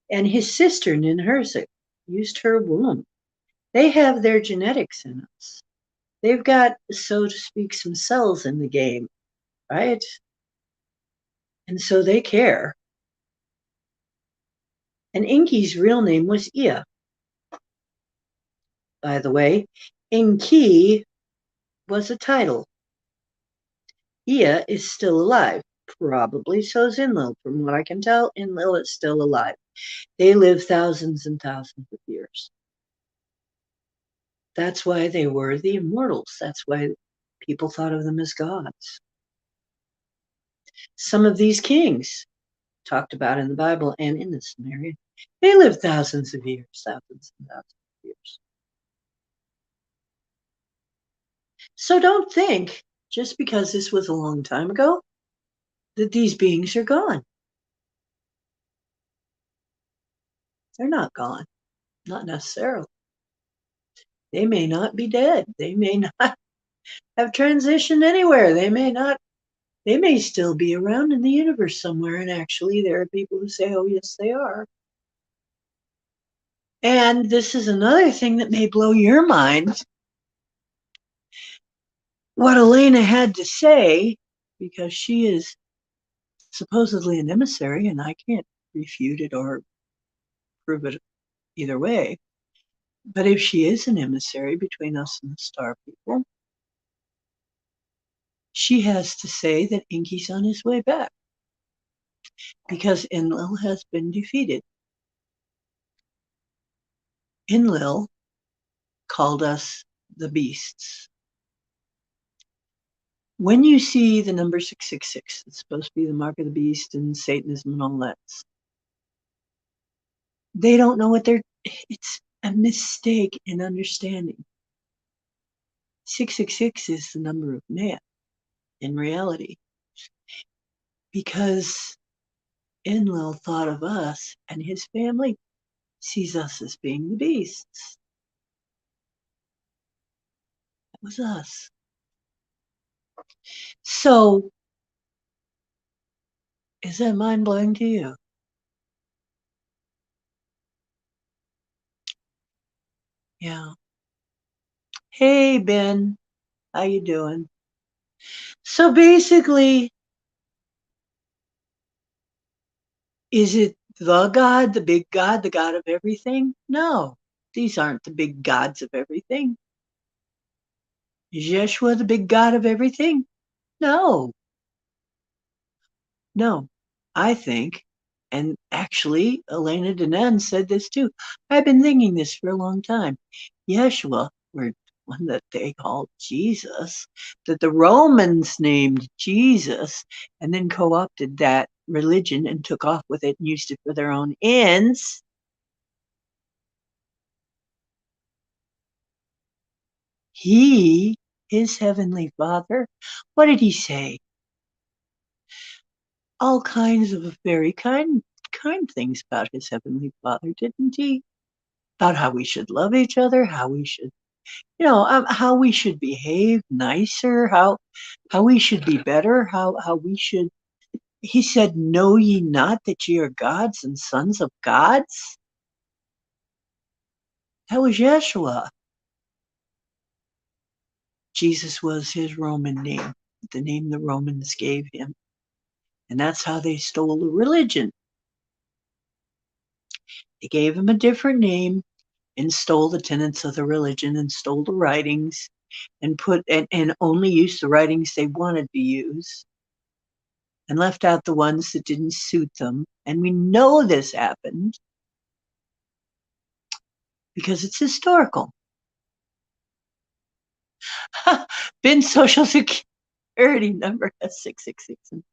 Speaker 1: And his sister, Ninhursag, used her womb. They have their genetics in us. They've got, so to speak, some cells in the game, right? And so they care. And Enki's real name was Ea. By the way, Enki was a title. Ea is still alive. Probably so is Enlil. From what I can tell, Enlil is still alive. They live thousands and thousands of years. That's why they were the immortals. That's why people thought of them as gods. Some of these kings talked about in the Bible and in the Sumerian, they lived thousands of years, thousands and thousands of years. So don't think, just because this was a long time ago, that these beings are gone. They're not gone, not necessarily. They may not be dead. They may not have transitioned anywhere. They may still be around in the universe somewhere. And actually, there are people who say, oh, yes, they are. And this is another thing that may blow your mind. What Elena had to say, because she is supposedly an emissary, and I can't refute it or prove it either way. But if she is an emissary between us and the star people, she has to say that Inky's on his way back because Enlil has been defeated. Enlil called us the beasts. When you see the number 666, it's supposed to be the mark of the beast and Satanism and all that. They don't know what it's a mistake in understanding. 666 is the number of man in reality. Because Enlil thought of us and his family sees us as being the beasts. That was us. So, is that mind-blowing to you? Yeah. Hey, Ben. How you doing? So basically, is it the God, the big God, the God of everything? No, these aren't the big gods of everything. Is Yeshua the big God of everything? No, no. I think, and actually, Elena Denan said this too. I've been thinking this for a long time. Yeshua, or one that they called Jesus, that the Romans named Jesus, and then co-opted that religion and took off with it and used it for their own ends. He, his heavenly Father, what did he say? All kinds of very kind things about his heavenly Father, didn't he? About how we should love each other, how we should, how we should behave nicer, how we should be better, how we should. He said, "Know ye not that ye are gods and sons of gods?" That was Yeshua. Jesus was his Roman name, the name the Romans gave him. And that's how they stole the religion. They gave him a different name and stole the tenets of the religion and stole the writings and and only used the writings they wanted to use and left out the ones that didn't suit them. And we know this happened because it's historical. Ben's social security number has 666.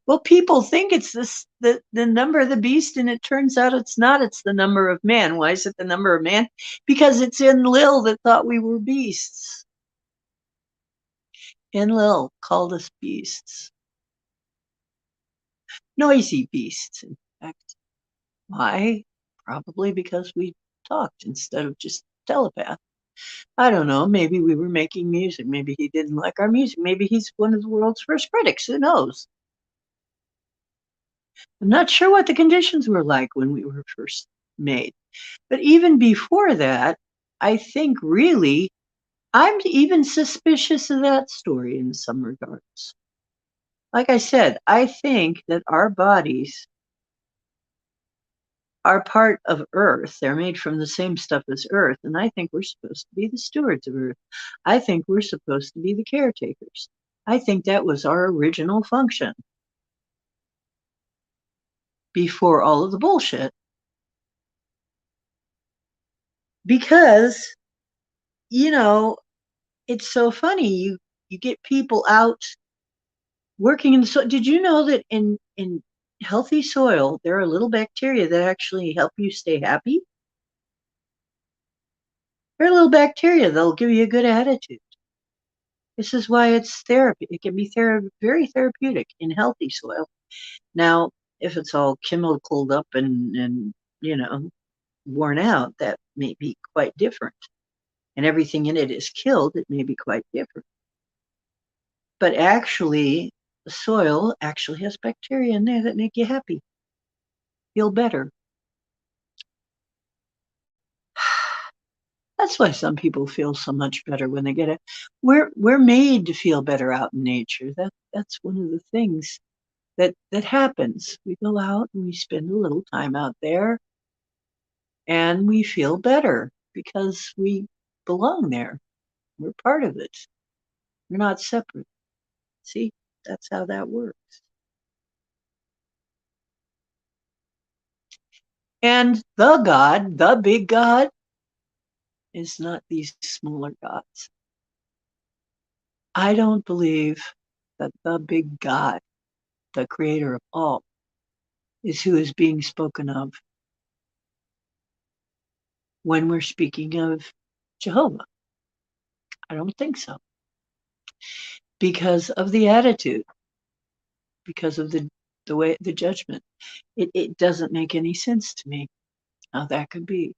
Speaker 1: Well, people think it's the number of the beast, and it turns out it's not. It's the number of man. Why is it the number of man? Because it's Enlil that thought we were beasts. Enlil called us beasts. Noisy beasts, in fact. Why? Probably because we talked instead of just telepath. I don't know. Maybe we were making music. Maybe he didn't like our music. Maybe he's one of the world's first critics. Who knows? I'm not sure what the conditions were like when we were first made. But even before that, I think really, I'm even suspicious of that story in some regards. Like I said, I think that our bodies are part of Earth. They're made from the same stuff as Earth. And I think we're supposed to be the stewards of Earth. I think we're supposed to be the caretakers. I think that was our original function before all of the bullshit. Because, you know, it's so funny. You get people out working in the soil. Did you know that in healthy soil, there are little bacteria that actually help you stay happy? There are little bacteria that'll give you a good attitude. This is why it's therapy. It can be very therapeutic in healthy soil. Now, if it's all chemicaled up and worn out, that may be quite different. And everything in it is killed, it may be quite different. But actually, the soil actually has bacteria in there that make you happy, feel better. That's why some people feel so much better when they get it. We're made to feel better out in nature. That's one of the things that happens. We go out and we spend a little time out there and we feel better because we belong there. We're part of it. We're not separate. See, that's how that works. And the God, the big God, is not these smaller gods. I don't believe that the big God, the creator of all, is who is being spoken of when we're speaking of Jehovah. I don't think so. Because of the attitude, because of the way the judgment. It doesn't make any sense to me how that could be.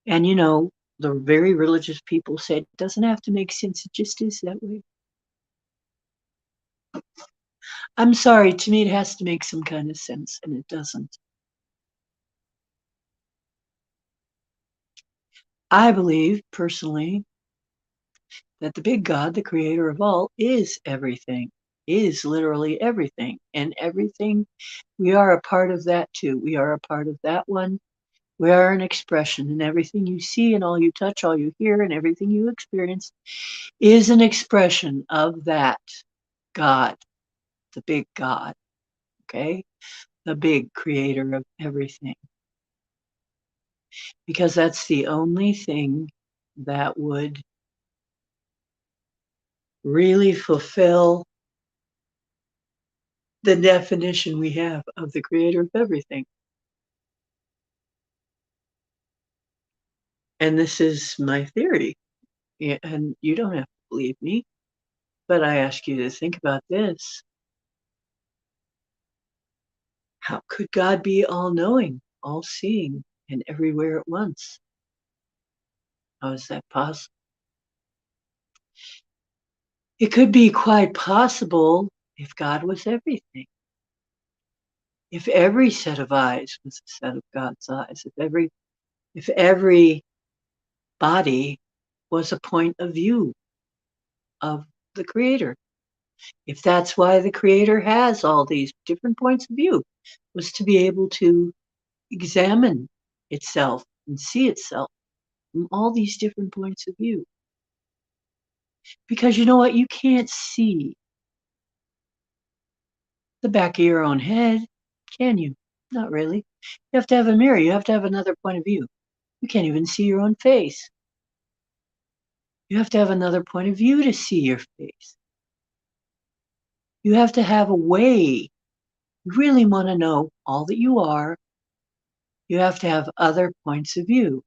Speaker 1: And the very religious people say it doesn't have to make sense, it just is that way. I'm sorry, to me it has to make some kind of sense, and it doesn't. I believe, personally, that the big God, the creator of all, is everything, is literally everything. And everything, we are a part of that too. We are a part of that one. We are an expression, and everything you see and all you touch, all you hear, and everything you experience is an expression of that God, the big God, okay? The big creator of everything. Because that's the only thing that would really fulfill the definition we have of the creator of everything. And this is my theory. And you don't have to believe me, but I ask you to think about this. How could God be all knowing, all seeing, and everywhere at once? How is that possible? It could be quite possible if God was everything. If every set of eyes was a set of God's eyes, if every body was a point of view of the creator, if that's why the creator has all these different points of view, was to be able to examine itself and see itself from all these different points of view. Because you know what? You can't see the back of your own head, can you? Not really. You have to have a mirror. You have to have another point of view. You can't even see your own face. You have to have another point of view to see your face. You have to have a way. You really want to know all that you are. You have to have other points of view.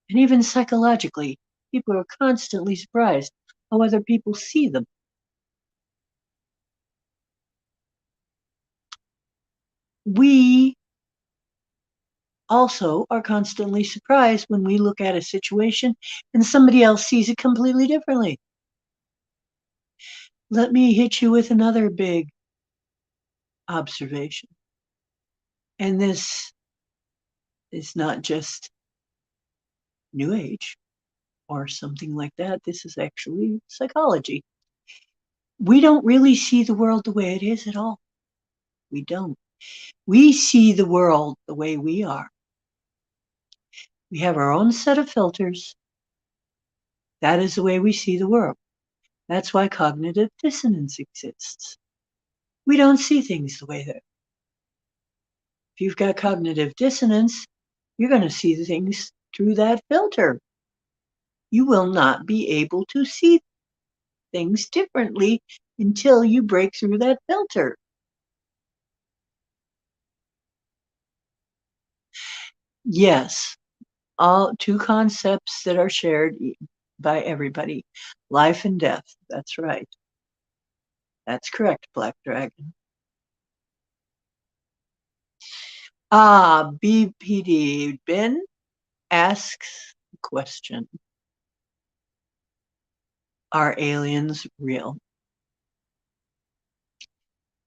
Speaker 1: And even psychologically, people are constantly surprised how other people see them. We also are constantly surprised when we look at a situation and somebody else sees it completely differently. Let me hit you with another big observation. And this is not just New Age or something like that. This is actually psychology. We don't really see the world the way it is at all. We don't. We see the world the way we are. We have our own set of filters. That is the way we see the world. That's why cognitive dissonance exists. We don't see things the way that. If you've got cognitive dissonance, you're going to see the things through that filter. You will not be able to see things differently until you break through that filter. Yes, all two concepts that are shared. by everybody. Life and death. That's right. That's correct, Black Dragon. BPD. Ben asks the question, are aliens real?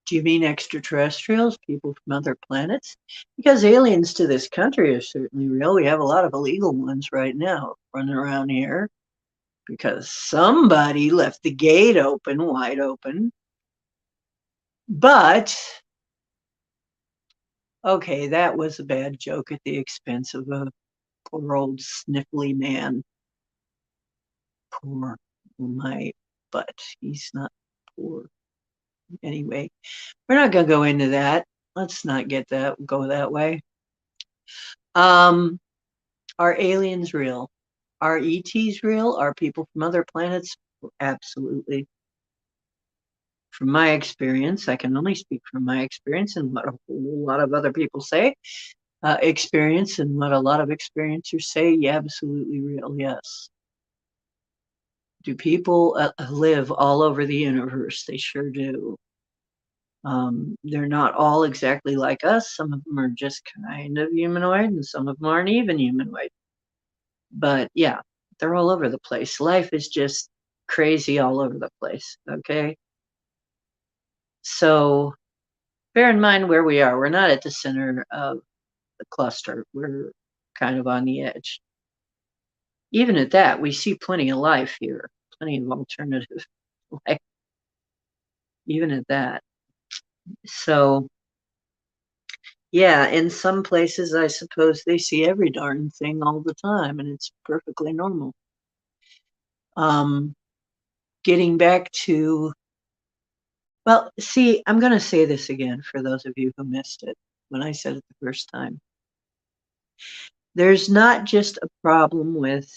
Speaker 1: Do you mean extraterrestrials, people from other planets? Because aliens to this country are certainly real. We have a lot of illegal ones right now running around here because somebody left the gate open, wide open. But, okay, that was a bad joke at the expense of a poor old sniffly man. Poor my butt. He's not poor. Anyway, we're not going to go into that. Let's not go that way. Are aliens real? Are ETs real? Are people from other planets? Absolutely. From my experience, I can only speak from my experience and what a whole lot of other people say. Experience and what a lot of experiencers say, yeah, absolutely real, yes. Do people live all over the universe? They sure do. They're not all exactly like us. Some of them are just kind of humanoid, and some of them aren't even humanoid. But yeah, they're all over the place. Life is just crazy all over the place. Okay. So bear in mind where we are. We're not at the center of the cluster. We're kind of on the edge. Even at that, we see plenty of life here, plenty of alternative life, even at that. So yeah, in some places, I suppose they see every darn thing all the time, and it's perfectly normal. Getting back to, well, see, I'm going to say this again for those of you who missed it when I said it the first time. There's not just a problem with,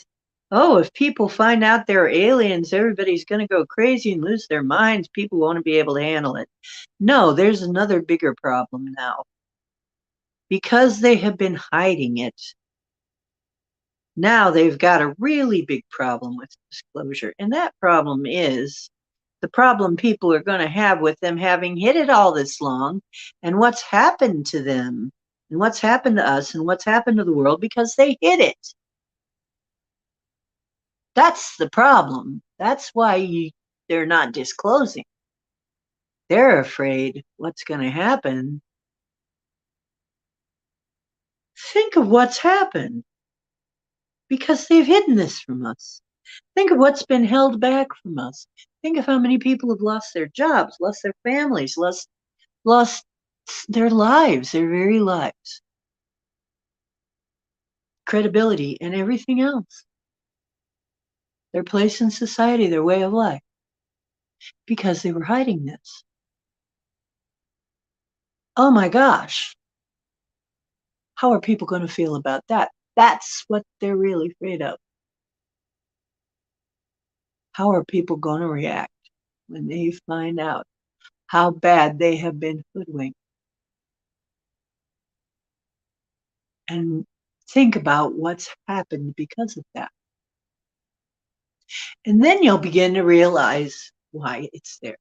Speaker 1: oh, if people find out they're aliens, everybody's going to go crazy and lose their minds. People won't be able to handle it. No, there's another bigger problem now. Because they have been hiding it, now they've got a really big problem with disclosure. And that problem is the problem people are going to have with them having hid it all this long and what's happened to them and what's happened to us and what's happened to the world because they hid it. That's the problem. That's why they're not disclosing. They're afraid what's going to happen. Think of what's happened because they've hidden this from us. Think of what's been held back from us. Think of how many people have lost their jobs, lost their families, lost their lives, their very lives, credibility, and everything else. Their place in society, their way of life, because they were hiding this. Oh my gosh. How are people going to feel about that? That's what they're really afraid of. How are people going to react when they find out how bad they have been hoodwinked? And think about what's happened because of that. And then you'll begin to realize why it's there,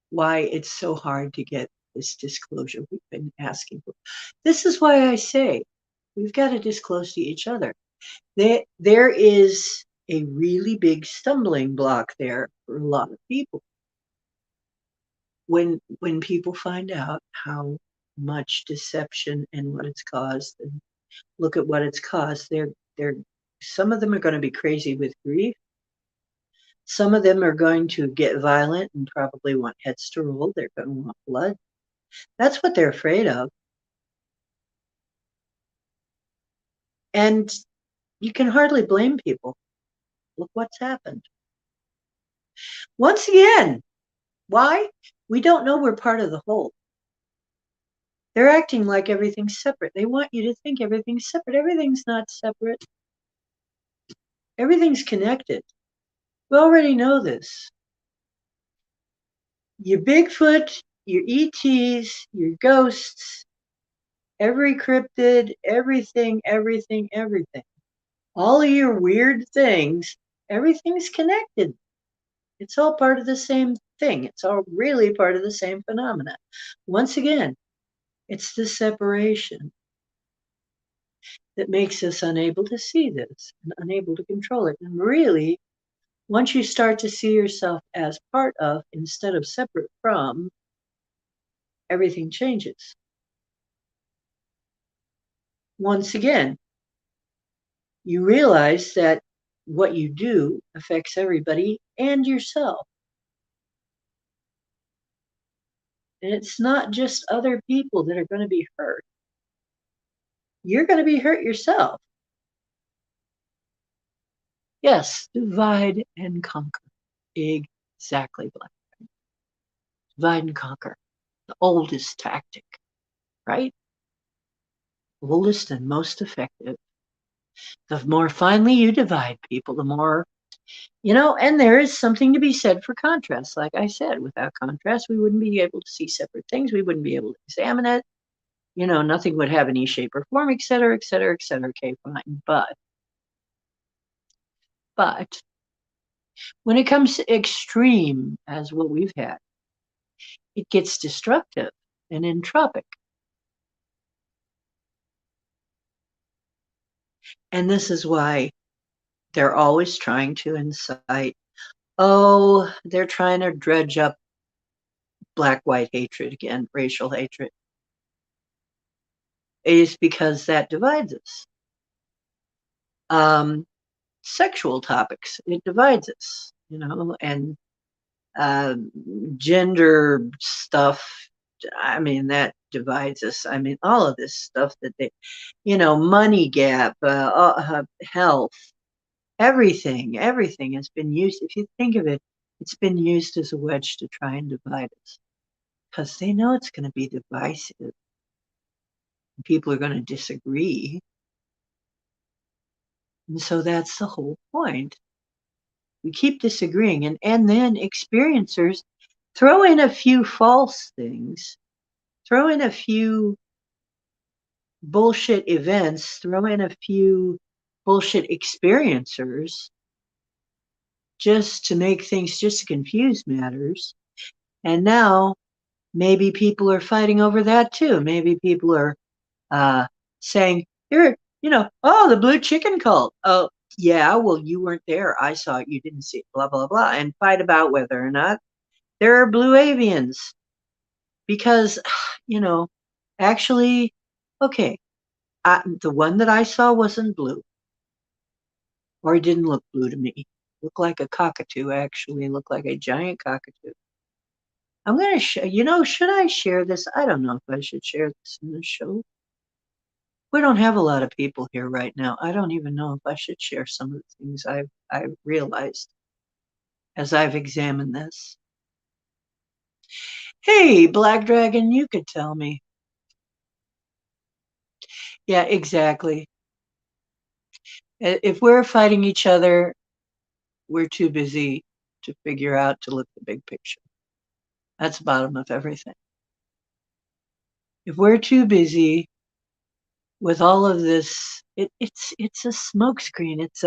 Speaker 1: why it's so hard to get this disclosure we've been asking for. This is why I say we've got to disclose to each other. There is a really big stumbling block there for a lot of people. When people find out how much deception and what it's caused, and look at what it's caused, they're some of them are going to be crazy with grief. Some of them are going to get violent and probably want heads to roll. They're going to want blood. That's what they're afraid of. And you can hardly blame people. Look what's happened. Once again, why? We don't know we're part of the whole. They're acting like everything's separate. They want you to think everything's separate. Everything's not separate. Everything's connected. We already know this. Your Bigfoot, your ETs, your ghosts, every cryptid, everything. all of your weird things, everything's connected. It's all part of the same thing. It's all really part of the same phenomena. Once again, it's the separation that makes us unable to see this and unable to control it. And really, once you start to see yourself as part of instead of separate from, everything changes. Once again, you realize that what you do affects everybody and yourself. And it's not just other people that are going to be hurt. You're going to be hurt yourself. Yes, divide and conquer. Exactly, Black. Divide and conquer. The oldest tactic, right? Oldest and most effective. The more finely you divide people, the more, and there is something to be said for contrast. Like I said, without contrast, we wouldn't be able to see separate things. We wouldn't be able to examine it. Nothing would have any shape or form, et cetera, et cetera, et cetera. Okay, fine. But when it comes to extreme, as what we've had, it gets destructive and entropic. And this is why they're always trying to incite, they're trying to dredge up black-white hatred again, racial hatred. It is because that divides us. Sexual topics, it divides us, and gender stuff, that divides us. All of this stuff that they, money gap, health, everything has been used. If you think of it, it's been used as a wedge to try and divide us because they know it's going to be divisive. People are going to disagree. And so that's the whole point. We keep disagreeing, and then experiencers throw in a few false things, throw in a few bullshit events, throw in a few bullshit experiencers just to make things, just to confuse matters. And now maybe people are fighting over that too. Maybe people are saying, here, the blue chicken cult. Oh, yeah, well, you weren't there. I saw it. You didn't see it, blah, blah, blah. And fight about whether or not there are blue avians. Because, actually, okay, the one that I saw wasn't blue. Or it didn't look blue to me. It looked like a cockatoo, actually. It looked like a giant cockatoo. I'm going to should I share this? I don't know if I should share this in the show. We don't have a lot of people here right now. I don't even know if I should share some of the things I've realized as I've examined this. Hey, Black Dragon, you could tell me. Yeah, exactly. If we're fighting each other, we're too busy to figure out to look at the big picture. That's the bottom of everything. If we're too busy with all of this, it's a smokescreen. It's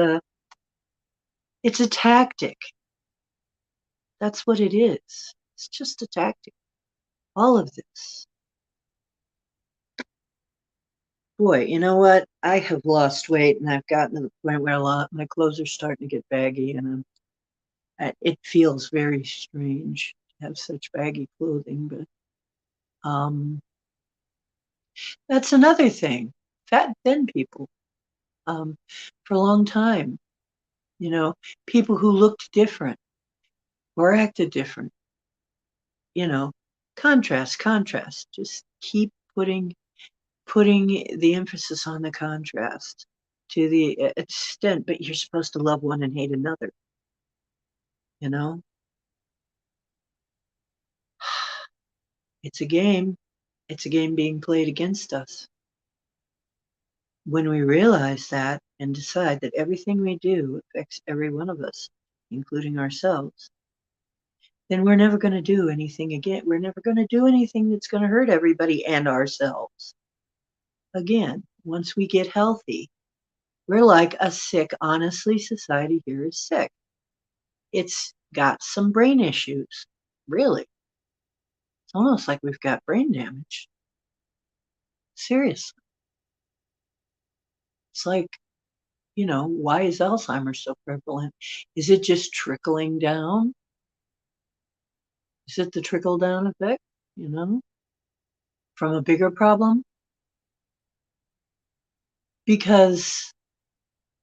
Speaker 1: a tactic. That's what it is. It's just a tactic. All of this. Boy, you know what? I have lost weight, and I've gotten to the point where my clothes are starting to get baggy, and it feels very strange to have such baggy clothing. But that's another thing. Fat and thin people, for a long time, people who looked different or acted different. Contrast. Just keep putting the emphasis on the contrast to the extent, but you're supposed to love one and hate another. It's a game. It's a game being played against us. When we realize that and decide that everything we do affects every one of us, including ourselves, then we're never going to do anything again. We're never going to do anything that's going to hurt everybody and ourselves. Again, once we get healthy, We're like a sick, honestly, society here is sick. It's got some brain issues. Really. It's almost like we've got brain damage. Seriously. It's like, why is Alzheimer's so prevalent? Is it just trickling down? Is it the trickle down effect, from a bigger problem? Because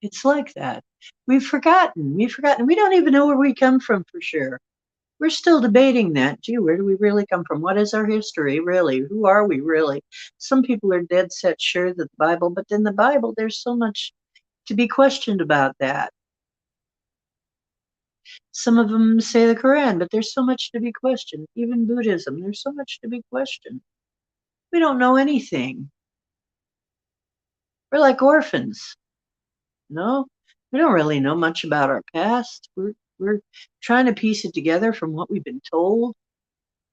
Speaker 1: it's like that. We've forgotten. We've forgotten. We don't even know where we come from for sure. We're still debating that. Gee, where do we really come from? What is our history, really? Who are we, really? Some people are dead set sure that the Bible, but in the Bible, there's so much to be questioned about that. Some of them say the Quran, but there's so much to be questioned. Even Buddhism, there's so much to be questioned. We don't know anything. We're like orphans, no? We don't really know much about our past. We're trying to piece it together from what we've been told,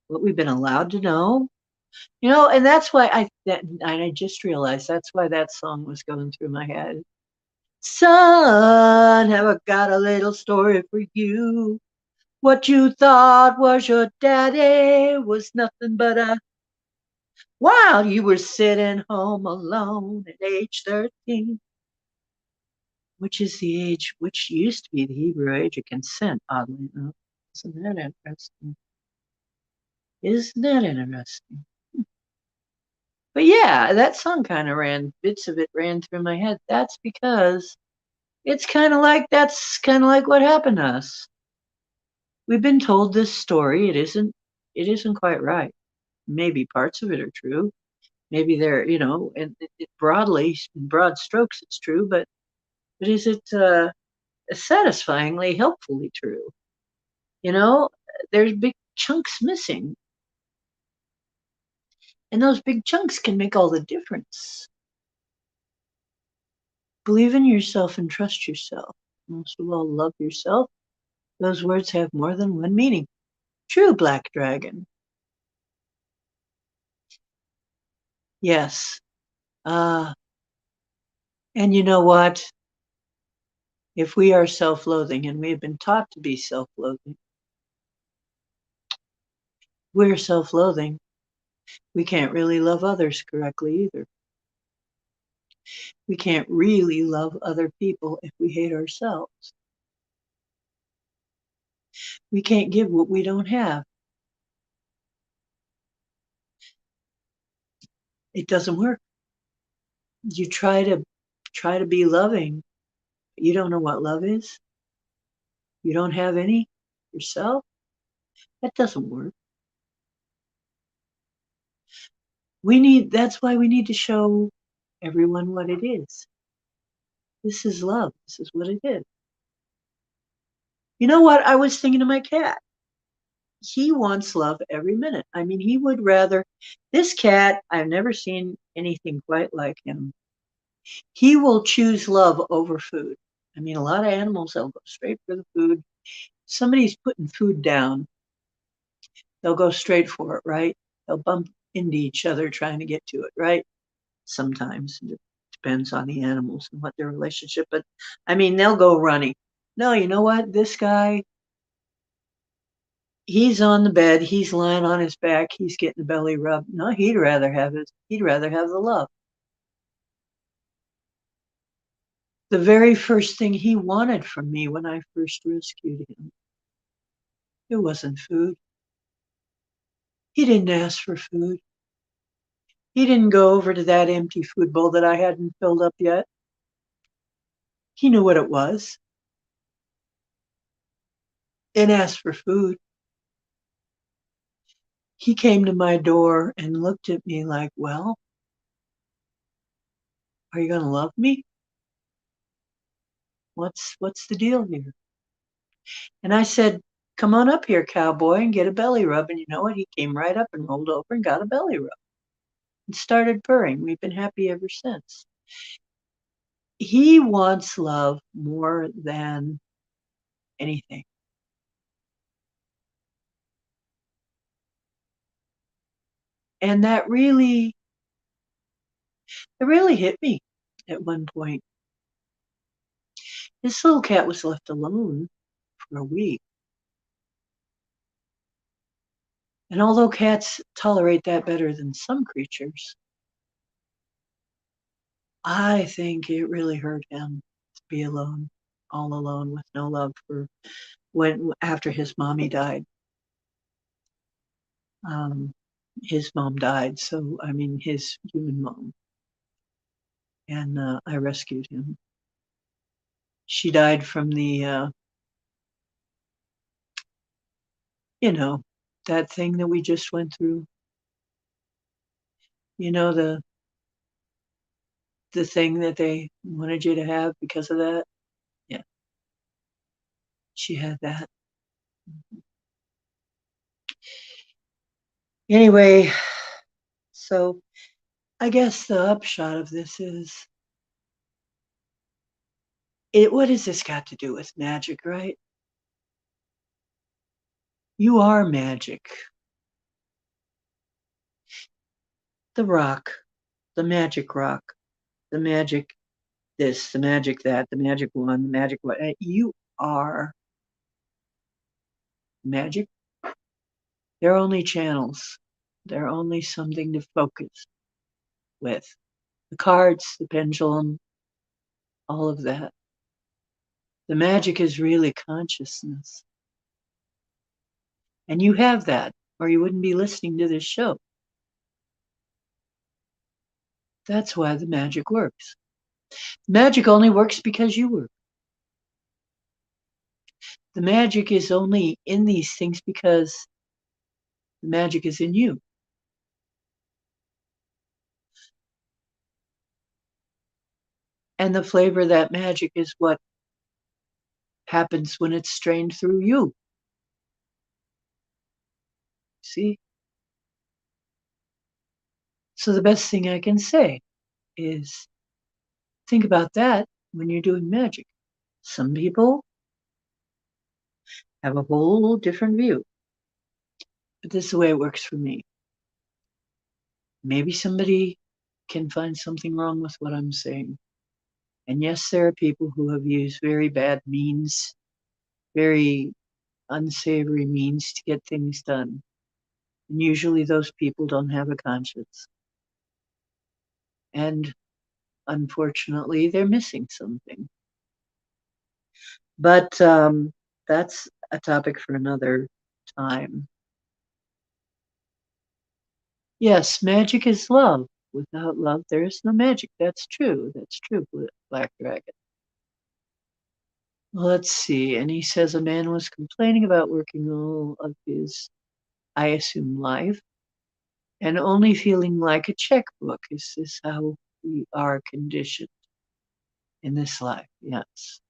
Speaker 1: what we've been allowed to know. And that's why I just realized that's why that song was going through my head. Son, have I got a little story for you? What you thought was your daddy was nothing but a while you were sitting home alone at age 13, which is the age which used to be the Hebrew age of consent, oddly enough. Isn't that interesting? Isn't that interesting? But yeah, that song kind of bits of it ran through my head. That's because that's kind of like what happened to us. We've been told this story. It isn't quite right. Maybe parts of it are true. Maybe they're, and broadly, in broad strokes, it's true. But is it satisfyingly, helpfully true? You know, there's big chunks missing, and those big chunks can make all the difference. Believe in yourself and trust yourself. Most of all, love yourself. Those words have more than one meaning. True, Black Dragon. Yes. Uh, and you know what? If we are self-loathing, and we have been taught to be self-loathing, we're self-loathing. We can't really love others correctly either. We can't really love other people if we hate ourselves. We can't give what we don't have. It doesn't work. You try to be loving, but you don't know what love is. You don't have any yourself. That doesn't work. That's why we need to show everyone what it is. This is love. This is what it is. You know what? I was thinking of my cat. He wants love every minute. I mean, he would rather, this cat, I've never seen anything quite like him. He will choose love over food. I mean, a lot of animals, they'll go straight for the food. Somebody's putting food down, they'll go straight for it, right? They'll bump into each other trying to get to it, right? Sometimes it depends on the animals and what their relationship, but I mean, they'll go running. No, you know what? This guy, he's on the bed, he's lying on his back, he's getting a belly rub. No, he'd rather have the love. The very first thing he wanted from me when I first rescued him, it wasn't food. He didn't ask for food. He didn't go over to that empty food bowl that I hadn't filled up yet. He knew what it was and asked for food. He came to my door and looked at me like, well, are you going to love me? What's the deal here? And I said, come on up here, cowboy, and get a belly rub. And you know what? He came right up and rolled over and got a belly rub and started purring. We've been happy ever since. He wants love more than anything. And it really hit me at one point. This little cat was left alone for a week. And although cats tolerate that better than some creatures, I think it really hurt him to be alone, all alone with no love for when after his mommy died. Um, his mom died, so I mean his human mom, and I rescued him. She died from the, you know, that thing that we just went through. You know, the thing that they wanted you to have because of that. Yeah, she had that. Anyway, so I guess the upshot of this is what has this got to do with magic, right? You are magic. The rock, the magic rock, the magic this, the magic that, the magic one, the magic what. You are magic. They're only channels. They're only something to focus with. The cards, the pendulum, all of that. The magic is really consciousness. And you have that, or you wouldn't be listening to this show. That's why the magic works. Magic only works because you work. The magic is only in these things because the magic is in you. And the flavor of that magic is what happens when it's strained through you. See? So the best thing I can say is think about that when you're doing magic. Some people have a whole different view, but this is the way it works for me. Maybe somebody can find something wrong with what I'm saying. And yes, there are people who have used very bad means, very unsavory means to get things done. And usually those people don't have a conscience. And unfortunately, they're missing something. But that's a topic for another time. Yes, magic is love. Without love, there is no magic. That's true. That's true, Black Dragon. Well, let's see. And he says a man was complaining about working all of his, I assume, life and only feeling like a checkbook. Is this how we are conditioned in this life? Yes.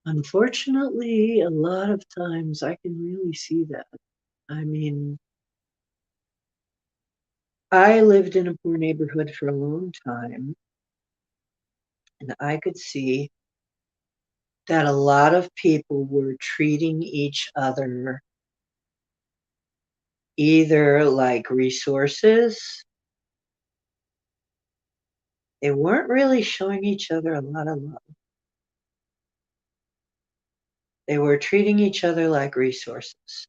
Speaker 1: Unfortunately, a lot of times I can really see that. I mean, I lived in a poor neighborhood for a long time, and I could see that a lot of people were treating each other either like resources. They weren't really showing each other a lot of love. They were treating each other like resources.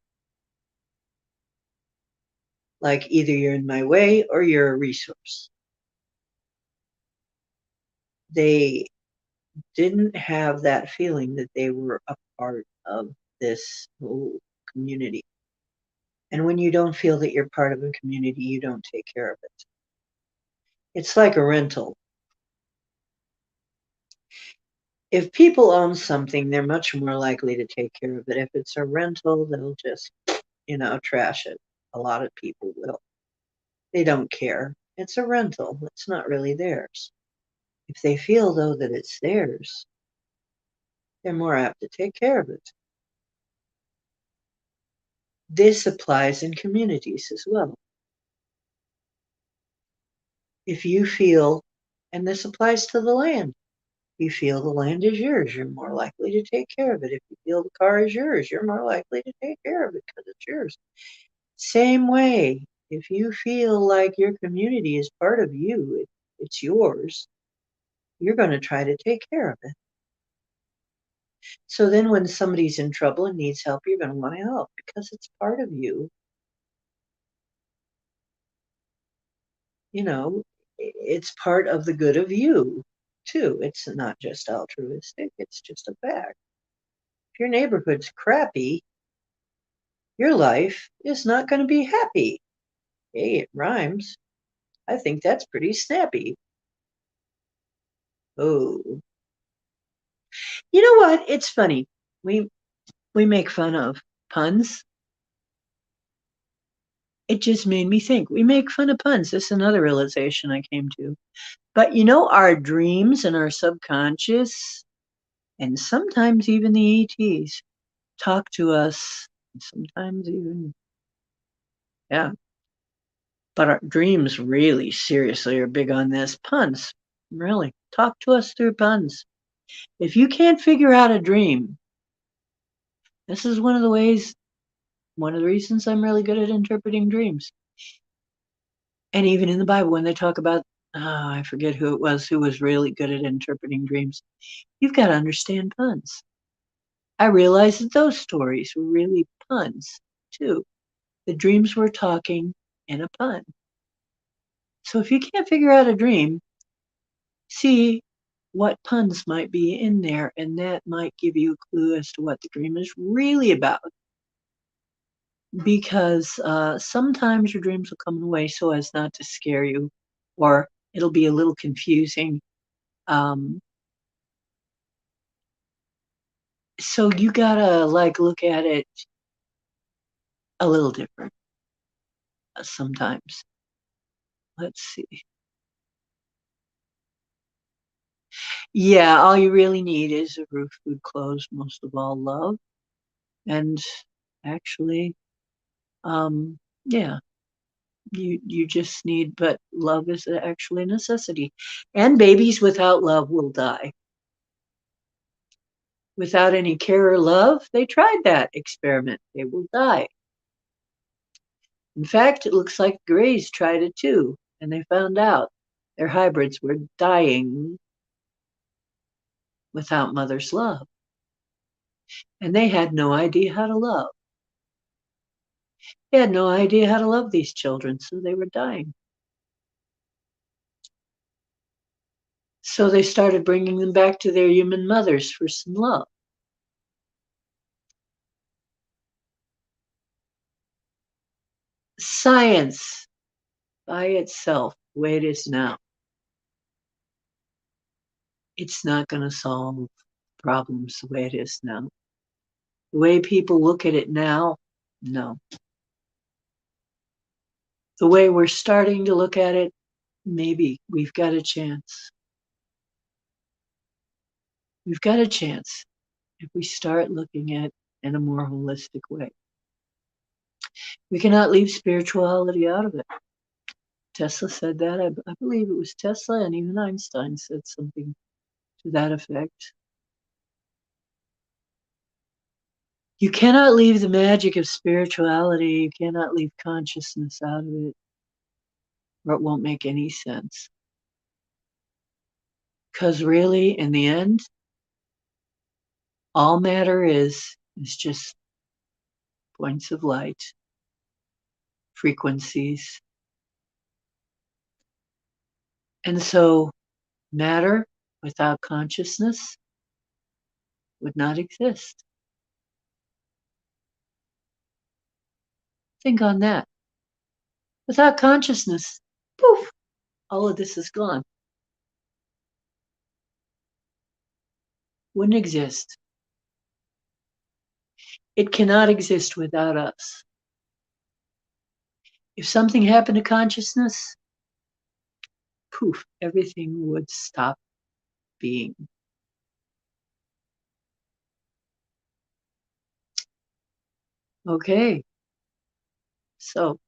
Speaker 1: Like either you're in my way or you're a resource. They didn't have that feeling that they were a part of this whole community. And when you don't feel that you're part of a community, you don't take care of it. It's like a rental. If people own something, they're much more likely to take care of it. If it's a rental, they'll just, trash it. A lot of people will. They don't care. It's a rental. It's not really theirs. If they feel, though, that it's theirs, they're more apt to take care of it. This applies in communities as well. If you feel, and this applies to the land, you feel the land is yours, you're more likely to take care of it. If you feel the car is yours, you're more likely to take care of it because it's yours. Same way, if you feel like your community is part of you, it's yours, you're going to try to take care of it. So then when somebody's in trouble and needs help, you're going to want to help because it's part of you. You know, it's part of the good of you too. It's not just altruistic, it's just a fact. If your neighborhood's crappy, your life is not going to be happy. Hey, it rhymes. I think that's pretty snappy. Oh, you know what? It's funny. We make fun of puns. It just made me think. We make fun of puns. This is another realization I came to. But you know, our dreams and our subconscious, and sometimes even the ETs, talk to us. Sometimes even, yeah. But our dreams really seriously are big on this. Puns. Really. Talk to us through puns. If you can't figure out a dream, this is one of the reasons I'm really good at interpreting dreams. And even in the Bible, when they talk about, I forget who was really good at interpreting dreams, you've got to understand puns. I realized that those stories were really puns too. The dreams were talking in a pun. So if you can't figure out a dream, see what puns might be in there, and that might give you a clue as to what the dream is really about. Because sometimes your dreams will come away so as not to scare you, or it'll be a little confusing. Um, so you gotta like look at it a little different sometimes. Let's see. Yeah, all you really need is a roof, food, clothes, most of all, love. And actually, yeah, you just need, but love is actually a necessity. And babies without love will die. Without any care or love, they tried that experiment. They will die. In fact, it looks like Greys tried it too, and they found out their hybrids were dying without mother's love. And they had no idea how to love. They had no idea how to love these children, so they were dying. So they started bringing them back to their human mothers for some love. Science by itself, the way it is now, it's not going to solve problems the way it is now. The way people look at it now, no. The way we're starting to look at it, maybe we've got a chance. We've got a chance if we start looking at it in a more holistic way. We cannot leave spirituality out of it. Tesla said that. I believe it was Tesla, and even Einstein said something to that effect. You cannot leave the magic of spirituality. You cannot leave consciousness out of it, or it won't make any sense. Because really, in the end, all matter is just points of light, frequencies. And so matter without consciousness would not exist. Think on that. Without consciousness, poof, all of this is gone. Wouldn't exist. It cannot exist without us. If something happened to consciousness, poof, everything would stop being. Okay, so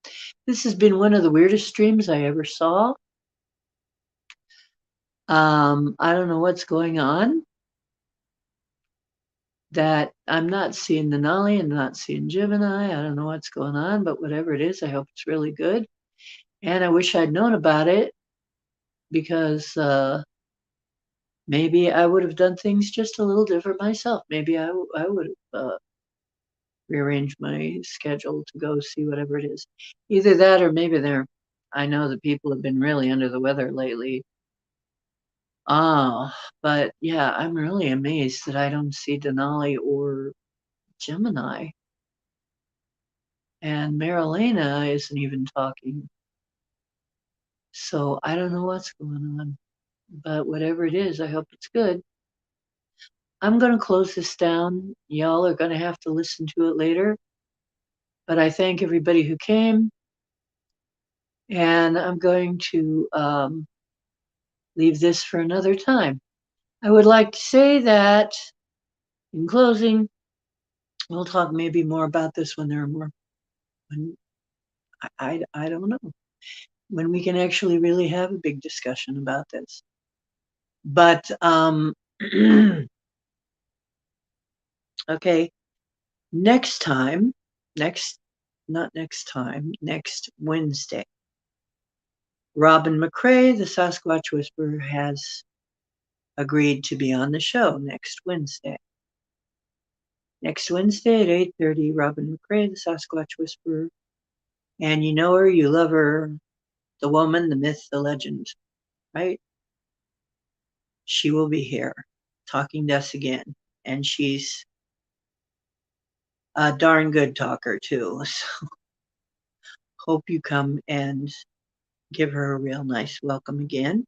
Speaker 1: this has been one of the weirdest dreams I ever saw. I don't know what's going on. That I'm not seeing Denali and not seeing Gemini. I don't know what's going on, but whatever it is, I hope it's really good. And I wish I'd known about it because Maybe I would have done things just a little different myself. Maybe I would have rearranged my schedule to go see whatever it is. Either that or maybe I know that people have been really under the weather lately. But yeah, I'm really amazed that I don't see Denali or Gemini. And Marilena isn't even talking. So I don't know what's going on. But whatever it is, I hope it's good. I'm going to close this down. Y'all are going to have to listen to it later. But I thank everybody who came. And I'm going to leave this for another time. I would like to say that in closing, we'll talk maybe more about this when there are more, when I don't know, when we can actually really have a big discussion about this. But, okay, next Wednesday, Robin McCrae, the Sasquatch Whisperer, has agreed to be on the show next Wednesday. Next Wednesday at 8:30, Robin McCrae, the Sasquatch Whisperer. And you know her, you love her, the woman, the myth, the legend, right? She will be here talking to us again. And she's a darn good talker, too. So hope you come and give her a real nice welcome again.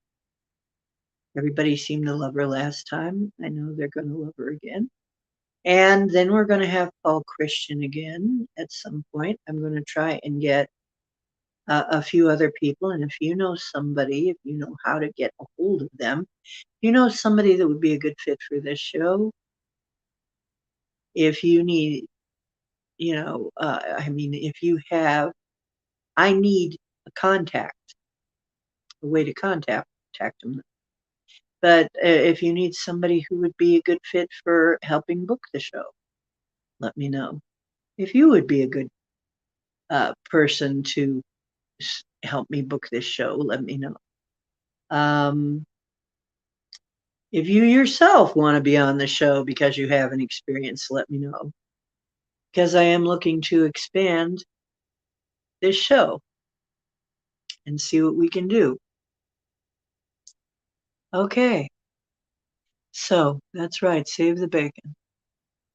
Speaker 1: Everybody seemed to love her last time. I know they're going to love her again. And then we're going to have Paul Christian again at some point. I'm going to try and get a few other people. And if you know somebody, if you know how to get a hold of them, you know somebody that would be a good fit for this show. If you need, if you have, I need a contact, a way to contact them. But if you need somebody who would be a good fit for helping book the show, let me know. If you would be a good person to help me book this show, let me know. If you yourself want to be on the show because you have an experience, let me know. Because I am looking to expand this show and see what we can do. Okay. So that's right. Save the bacon.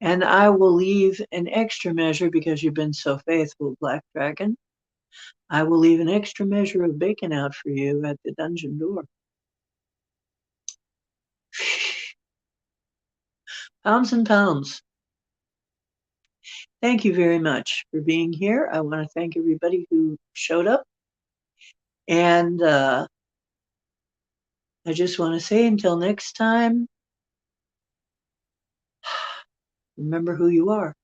Speaker 1: And I will leave an extra measure because you've been so faithful, Black Dragon. I will leave an extra measure of bacon out for you at the dungeon door. Pounds and pounds. Thank you very much for being here. I want to thank everybody who showed up. And I just want to say until next time, remember who you are.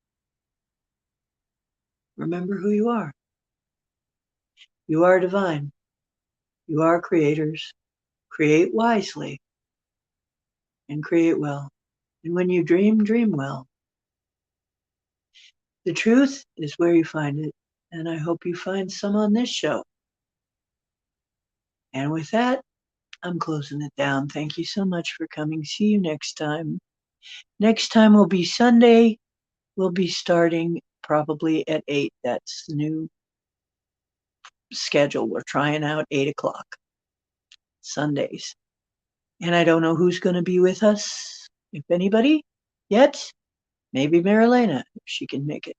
Speaker 1: Remember who you are. You are divine. You are creators. Create wisely and create well. And when you dream, dream well. The truth is where you find it. And I hope you find some on this show. And with that, I'm closing it down. Thank you so much for coming. See you next time. Next time will be Sunday. We'll be starting probably at 8. That's the new schedule. We're trying out 8 o'clock Sundays. And I don't know who's going to be with us, if anybody, yet. Maybe Marilena, if she can make it.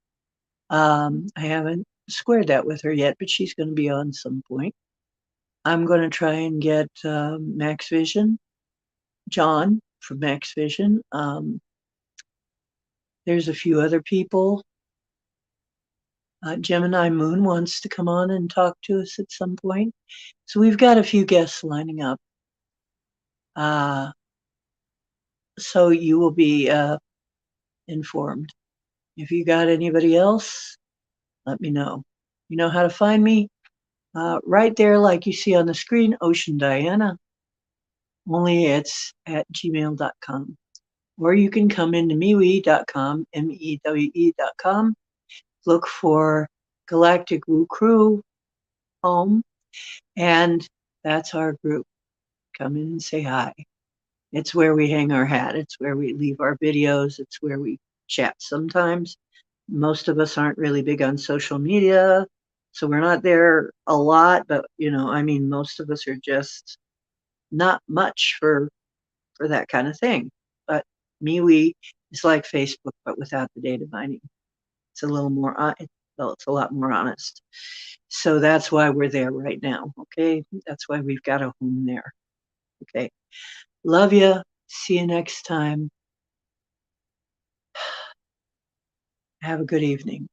Speaker 1: I haven't squared that with her yet, but she's going to be on some point. I'm going to try and get Max Vision, John from Max Vision. There's a few other people. Gemini Moon wants to come on and talk to us at some point. So we've got a few guests lining up. So you will be informed. If you got anybody else, let me know. You know how to find me? Right there, like you see on the screen, Ocean Diana. Only it's at gmail.com. Or you can come into mewe.com, mewe.com. Look for Galactic Woo Crew Home, and that's our group. Come in and say hi. It's where we hang our hat. It's where we leave our videos. It's where we chat sometimes. Most of us aren't really big on social media, so we're not there a lot, but I mean, most of us are just not much for that kind of thing. But MeWe is like Facebook, but without the data mining. It's a little more, well, it's a lot more honest. So that's why we're there right now. Okay. That's why we've got a home there. Okay. Love you. See you next time. Have a good evening.